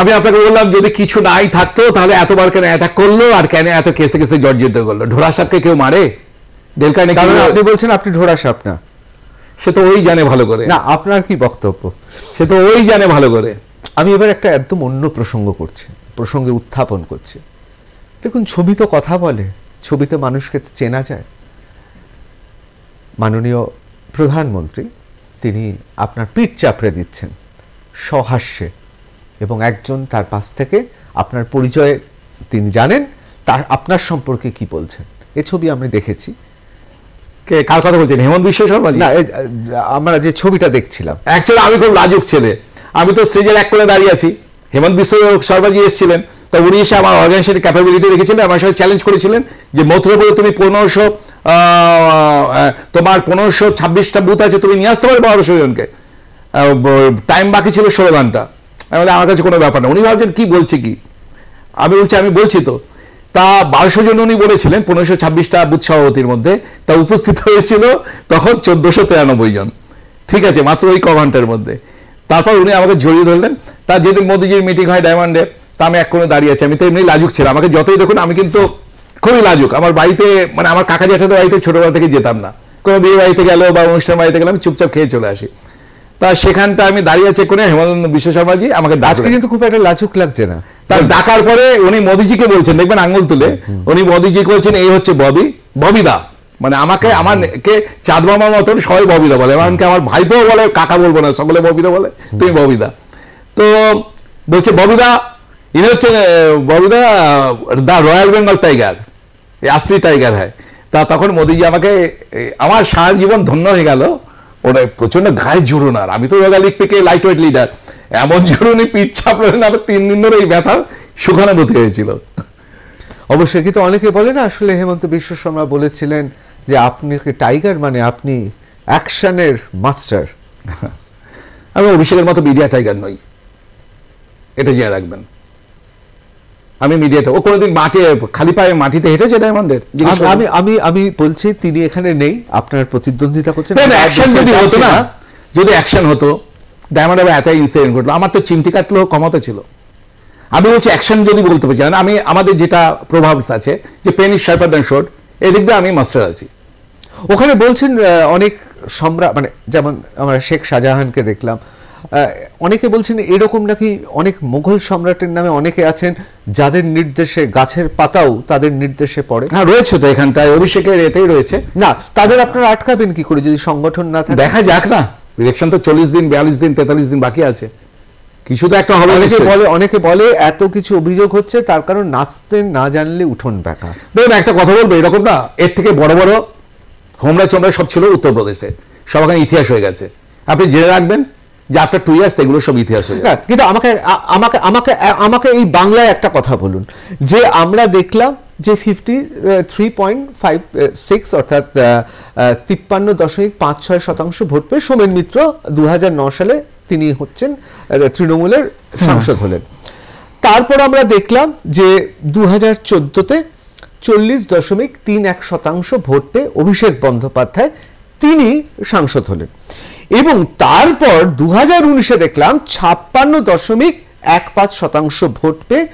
[SPEAKER 2] আমি আপনাকে বললাম, যদি কিছু নাই থাকতো তাহলে এতবার কেন অ্যাটাক করলো, আর কেন এত কেসে কেসে জর্জরিত করলো? ঢোড়া সাপকে কেউ মারে?
[SPEAKER 1] আপনি বলছেন আপনি ঢোড়া সাপ না,
[SPEAKER 2] সে তো ওই জানে ভালো করে।
[SPEAKER 1] না, আপনার কি বক্তব্য?
[SPEAKER 2] সে তো ওই জানে ভালো করে।
[SPEAKER 1] আমি এবার একটা একদম অন্য প্রসঙ্গে উত্থাপন করছি। দেখুন, ছবি তো কথা বলে, ছবিতে মানুষকে চেনা যায়। মাননীয় প্রধানমন্ত্রী তিনি আপনার পিঠ চাপড়ে দিচ্ছেন সহাস্যে, এবং একজন তার পাশ থেকে আপনার পরিচয় তিনি জানেন, তার আপনার সম্পর্কে কি বলছেন? এ ছবি আমি দেখেছি।
[SPEAKER 2] কার কথা বলছেন? হেমন্ত বিশ্ব শর্মা?
[SPEAKER 1] না, আমরা যে ছবিটা দেখছিলাম।
[SPEAKER 2] অ্যাকচুয়ালি আমি খুব লাজুক ছেলে, আমি তো স্টেজের এক কোণে দাঁড়িয়ে আছি, হেমন্ত বিশ্ব শর্মাজি এসেছিলেন, তো উনি এসে আমার অর্গানাইজেশনের ক্যাপাবিলিটি দেখেছিলেন, আমার সাথে চ্যালেঞ্জ করেছিলেন যে মথুরাপুরে তুমি 1500 তোমার 1526টা বুথ আছে, তুমি নিয়ে আসতে পারবে 1200 জনকে, টাইম বাকি ছিল 16 ঘন্টা। আমার কাছে কোনো ব্যাপার না। উনি ভাবছেন কি বলছে কি, আমি বলছি আমি বলছি তো। তা 1200 জন উনি বলেছিলেন 1526টা বুথ সভাপতির মধ্যে, তা উপস্থিত হয়েছিল তখন 1493 জন। ঠিক আছে, মাত্র ওই ক ঘন্টার মধ্যে। তারপর উনি আমাকে জড়িয়ে ধরলেন। তা যেদিন মোদিজির মিটিং হয় ডায়মন্ডে, তা আমি এক কোণে দাঁড়িয়ে আছি। আমি তো এমনি লাজুক ছিলাম, আমাকে যতই দেখুন আমি কিন্তু খুবই লাজুক। আমার বাড়িতে মানে আমার কাকা জ্যাঠাদের বাড়িতে ছোটবেলা থেকে যেতাম না, কোনো বিয়ে বাড়িতে গেলেও বা অনুষ্ঠান বাড়িতে গেলে আমি চুপচাপ খেয়ে চলে আসি। তা সেখানটা আমি দাঁড়িয়ে আছি কোণে, হেমন্ত বিশ্ব শর্মাজি আমাকে ডাকলেন।
[SPEAKER 1] কিন্তু খুব একটা লাজুক লাগছে না।
[SPEAKER 2] তার ডাকার পরে উনি মোদিজিকে বলছেন, দেখবেন আঙ্গুল তুলে উনি মোদিজি বলছেন এই হচ্ছে ববিদা, মানে আমাকে চাঁদ মামার মতন সবাই ববিদা বলে, এমনকি আমার ভাইপো বলে, কাকা বলবো না, সকলে ববিদা বলে, তুমি ববিদা। তো বলছে ববিদা, ইনি হচ্ছে ববিদা দা রয়্যাল বেঙ্গল টাইগার, আসলি টাইগার হ্যাঁ। তা তখন মোদিজি আমাকে, আমার সারা জীবন ধন্য হয়ে গেল। ওরা প্রচন্ড গায়ে জুড়ুন, আর আমি তো রোগা লিগ পেকে লাইট ওয়েট লিডার, এমন জুড়ুনি পিঠ চাপলেন, আমি 3 দিন ধরে এই ব্যথার সুখানুভূতি হয়েছিল।
[SPEAKER 1] অবশ্যই, কিন্তু অনেকে বলে না আসলে হেমন্ত বিশ্ব শর্মা বলেছিলেন যে আপনি টাইগার মানে আপনি অ্যাকশনের মাস্টার।
[SPEAKER 2] আমি অভিষেকের মতো মিডিয়া টাইগার নই, এটা জেনে রাখবেন। আমি মিডিয়াতে, ও কোনোদিন মাঠে খালি পায়ে মাটিতে হেঁটেছে ডায়মন্ডের?
[SPEAKER 1] আমি বলছি তিনি এখানে নেই, আপনার প্রতিদ্বন্দ্বিতা করছেন।
[SPEAKER 2] অ্যাকশন যদি হতো না, যদি অ্যাকশন হতো, ডায়মন্ডে এত ইনসিডেন্ট ঘটলো, আমার তো চিমটি কাটলেও ক্ষমতা ছিল। আমি বলছি অ্যাকশন যদি বলতে পারি, আমি আমাদের যেটা প্রভাবস আছে যে pen is sharper than sword, এদিক দিয়ে আমি মাস্টার আছি।
[SPEAKER 1] ওখানে বলছেন অনেক সম্রাট, মানে যেমন আমরা শেখ শাহজাহানকে দেখলাম, অনেকে বলছেন এরকম নাকি অনেক মুঘল সম্রাটের নামে অনেকে আছেন যাদের নির্দেশে গাছের পাতাও তাদের নির্দেশে পড়ে।
[SPEAKER 2] হ্যাঁ রয়েছে তো, এখানটায় অভিষেকের এতেই রয়েছে।
[SPEAKER 1] না, তাদের আপনারা আটকাবেন কি করে যদি সংগঠন না থাকে?
[SPEAKER 2] দেখা যাক না, ইলেকশন তো 40 দিন 42 দিন 43 দিন বাকি আছে, কিছু তো একটা হবে।
[SPEAKER 1] অনেকে বলে এত কিছু অভিযোগ হচ্ছে তার কারণ নাচতে না জানলে উঠোন বেঁকা।
[SPEAKER 2] দেখুন একটা কথা বলবো, এরকম না, এর থেকে বড় বড় হোমরা চোমরা সব ছিল উত্তরপ্রদেশে, সব ওখানে ইতিহাস হয়ে গেছে। আপনি জেনে রাখবেন যে আফটার 2 ইয়ার্স এগুলো সব ইতিহাস হয়ে যায়।
[SPEAKER 1] কিন্তু আমাকে এই বাংলায় একটা কথা বলুন, যে আমরা দেখলাম যে 53.56 অর্থাৎ 53.56% ভোট পেয়ে সোমেন মিত্র 2009 সালে তিনি হচ্ছেন তৃণমূলের সাংসদ হলেন। তারপর আমরা দেখলাম যে 2014-তে 40.31% ভোট পেয়ে অভিষেক বন্দ্যোপাধ্যায় তিনি সাংসদ হলেন, এবং তারপর 2019-এ দেখলাম 56.15% ভোট পেয়ে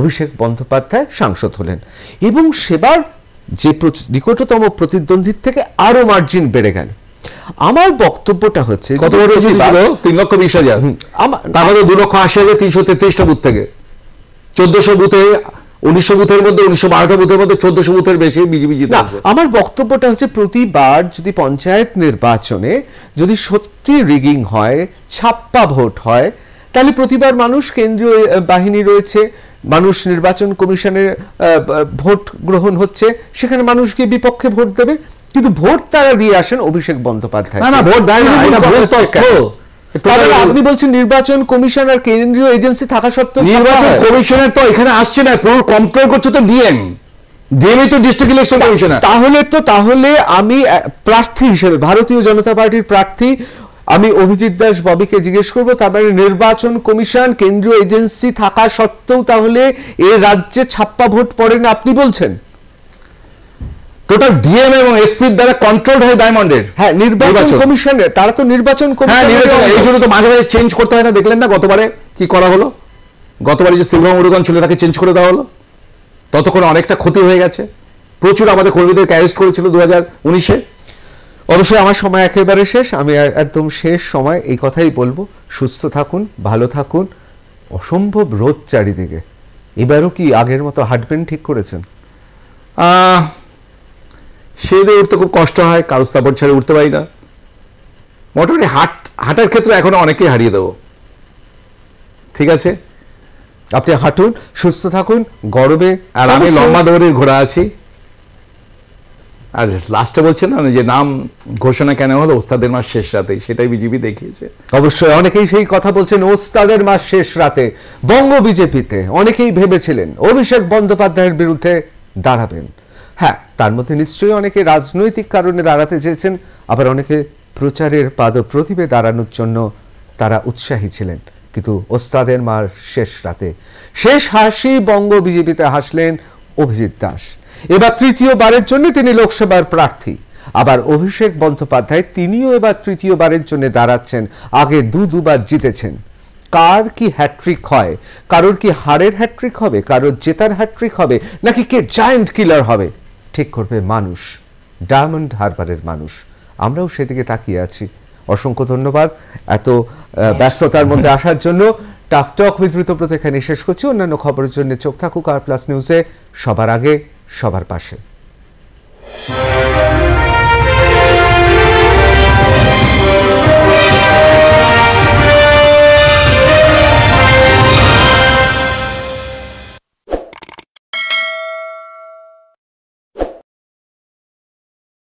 [SPEAKER 1] অভিষেক বন্দ্যোপাধ্যায় সাংসদ হলেন, এবং সেবার যে নিকটতম প্রতিদ্বন্দ্বীর থেকে আরো মার্জিন বেড়ে গেল। আমার বক্তব্যটা হচ্ছে,
[SPEAKER 2] কত ভোট ছিল? 3,20,000, তাহলে 2,80,333টা বুথ থেকে 1400 বুথে, 1900 বুথের মধ্যে 1912টা বুথের মধ্যে 1400 বুথের বেশি বিজেপি জিতে আছে।
[SPEAKER 1] আমার বক্তব্যটা হচ্ছে প্রতিবার যদি পঞ্চায়েত নির্বাচনে যদি সত্যি রিগিং হয়, ছাপ্পা ভোট হয়, তাহলে প্রতিবার মানুষ, কেন্দ্রীয় বাহিনী রয়েছে, মানুষ নির্বাচন কমিশনের ভোট গ্রহণ হচ্ছে, সেখানে মানুষ গিয়ে বিপক্ষে ভোট দেবে, কিন্তু ভোট তারা দিয়ে আসেন অভিষেক বন্দ্যোপাধ্যায়।
[SPEAKER 2] না ভোট দেয় না,
[SPEAKER 1] আপনি বলছেন নির্বাচন কমিশন আর কেন্দ্রীয় এজেন্সি থাকা সত্ত্বেও
[SPEAKER 2] নির্বাচন কমিশনের তো এখানে আসছে না, পুরো কন্ট্রোল করছে তো ডিএম তো ডিস্ট্রিক্ট ইলেকশন কমিশনার।
[SPEAKER 1] তাহলে আমি প্রার্থী হিসেবে, ভারতীয় জনতা পার্টির প্রার্থী, আমি অভিজিৎ দাস ববিকে জিজ্ঞেস করবো, তারপরে নির্বাচন কমিশন কেন্দ্রীয় এজেন্সি থাকা সত্ত্বেও তাহলে এ রাজ্যে ছাপ্পা ভোট পড়ে না আপনি বলছেন?
[SPEAKER 2] টোটাল ডিএম এবং এসপির দ্বারা কন্ট্রোল হয় ডায়মন্ডের।
[SPEAKER 1] হ্যাঁ, নির্বাচন কমিশনের, তারা তো নির্বাচন কমিশন,
[SPEAKER 2] এই জন্য তো মাঝে মাঝে চেঞ্জ করতে হয় না, দেখলেন না গতবারে কি করা হলো? গতবারে যে সিলভা মুরুগান ছিল তাকে চেঞ্জ করে দেওয়া হলো, ততক্ষণ অনেকটা ক্ষতি হয়ে গেছে, প্রচুর আমাদের কর্মীদেরকে অ্যারেস্ট করেছিল 2019-এ।
[SPEAKER 1] অবশ্যই আমার সময় একেবারে শেষ, আমি একদম শেষ সময় এই কথাই বলবো, সুস্থ থাকুন, ভালো থাকুন। অসম্ভব রোদ চারিদিকে, এবারও কি আগের মতো হাঁটবেন ঠিক করেছেন?
[SPEAKER 2] সেদে উঠতে খুব কষ্ট হয়, কারো সাপোর্ট ছেড়ে উঠতে পারি না। মোটামুটি হাঁটার ক্ষেত্রে এখনো অনেকেই হারিয়ে দেবো, ঠিক আছে।
[SPEAKER 1] আপনি হাঁটুন, সুস্থ থাকুন, গরমে
[SPEAKER 2] আর আমি লম্বা দৌড়ের ঘোড়া আছি। আর লাস্টে বলছেন না যে নাম ঘোষণা কেন হলো ওস্তাদের মাস শেষ রাতে, সেটাই বিজেপি দেখিয়েছে।
[SPEAKER 1] অবশ্যই অনেকেই সেই কথা বলছেন, ওস্তাদের মাস শেষ রাতে বঙ্গ বিজেপিতে অনেকেই ভেবেছিলেন অভিষেক বন্দ্যোপাধ্যায়ের বিরুদ্ধে দাঁড়াবেন। হ্যাঁ, তার মধ্যে নিশ্চয়ই অনেকে রাজনৈতিক কারণে দাঁড়াতে চেয়েছেন, আবার অনেকে প্রচারের পাদপ্রদীপে দাঁড়ানোর জন্য তারা উৎসাহী ছিলেন। কিন্তু ওস্তাদের মাস শেষ রাতে শেষ হাসি বঙ্গ বিজেপিতে হাসলেন অভিজিৎ দাস। এবার তৃতীয়বারের জন্য তিনি লোকসভার প্রার্থী। আবার অভিষেক বন্দ্যোপাধ্যায় তিনিও এবার তৃতীয়বারের জন্য দাঁড়াচ্ছেন, আগে দুবার জিতেছেন। কার কি হ্যাট্রিক হয়? কারোর কি হারের হ্যাট্রিক হবে, কারোর জেতার হ্যাট্রিক হবে, নাকি কে জায়ান্ট কিলার হবে, ঠিক করবে মানুষ, ডায়মন্ড হারবারের মানুষ। আমরাও সেদিকে তাকিয়ে আছি। অসংখ্য ধন্যবাদ এত ব্যস্ততার মধ্যে আসার জন্য। টাফ টক উইথ ঋতব্রত এখানে শেষ করছি। অন্যান্য খবরের জন্য চোখ থাকুক আর প্লাস নিউজে, সবার আগে সবার পাশে।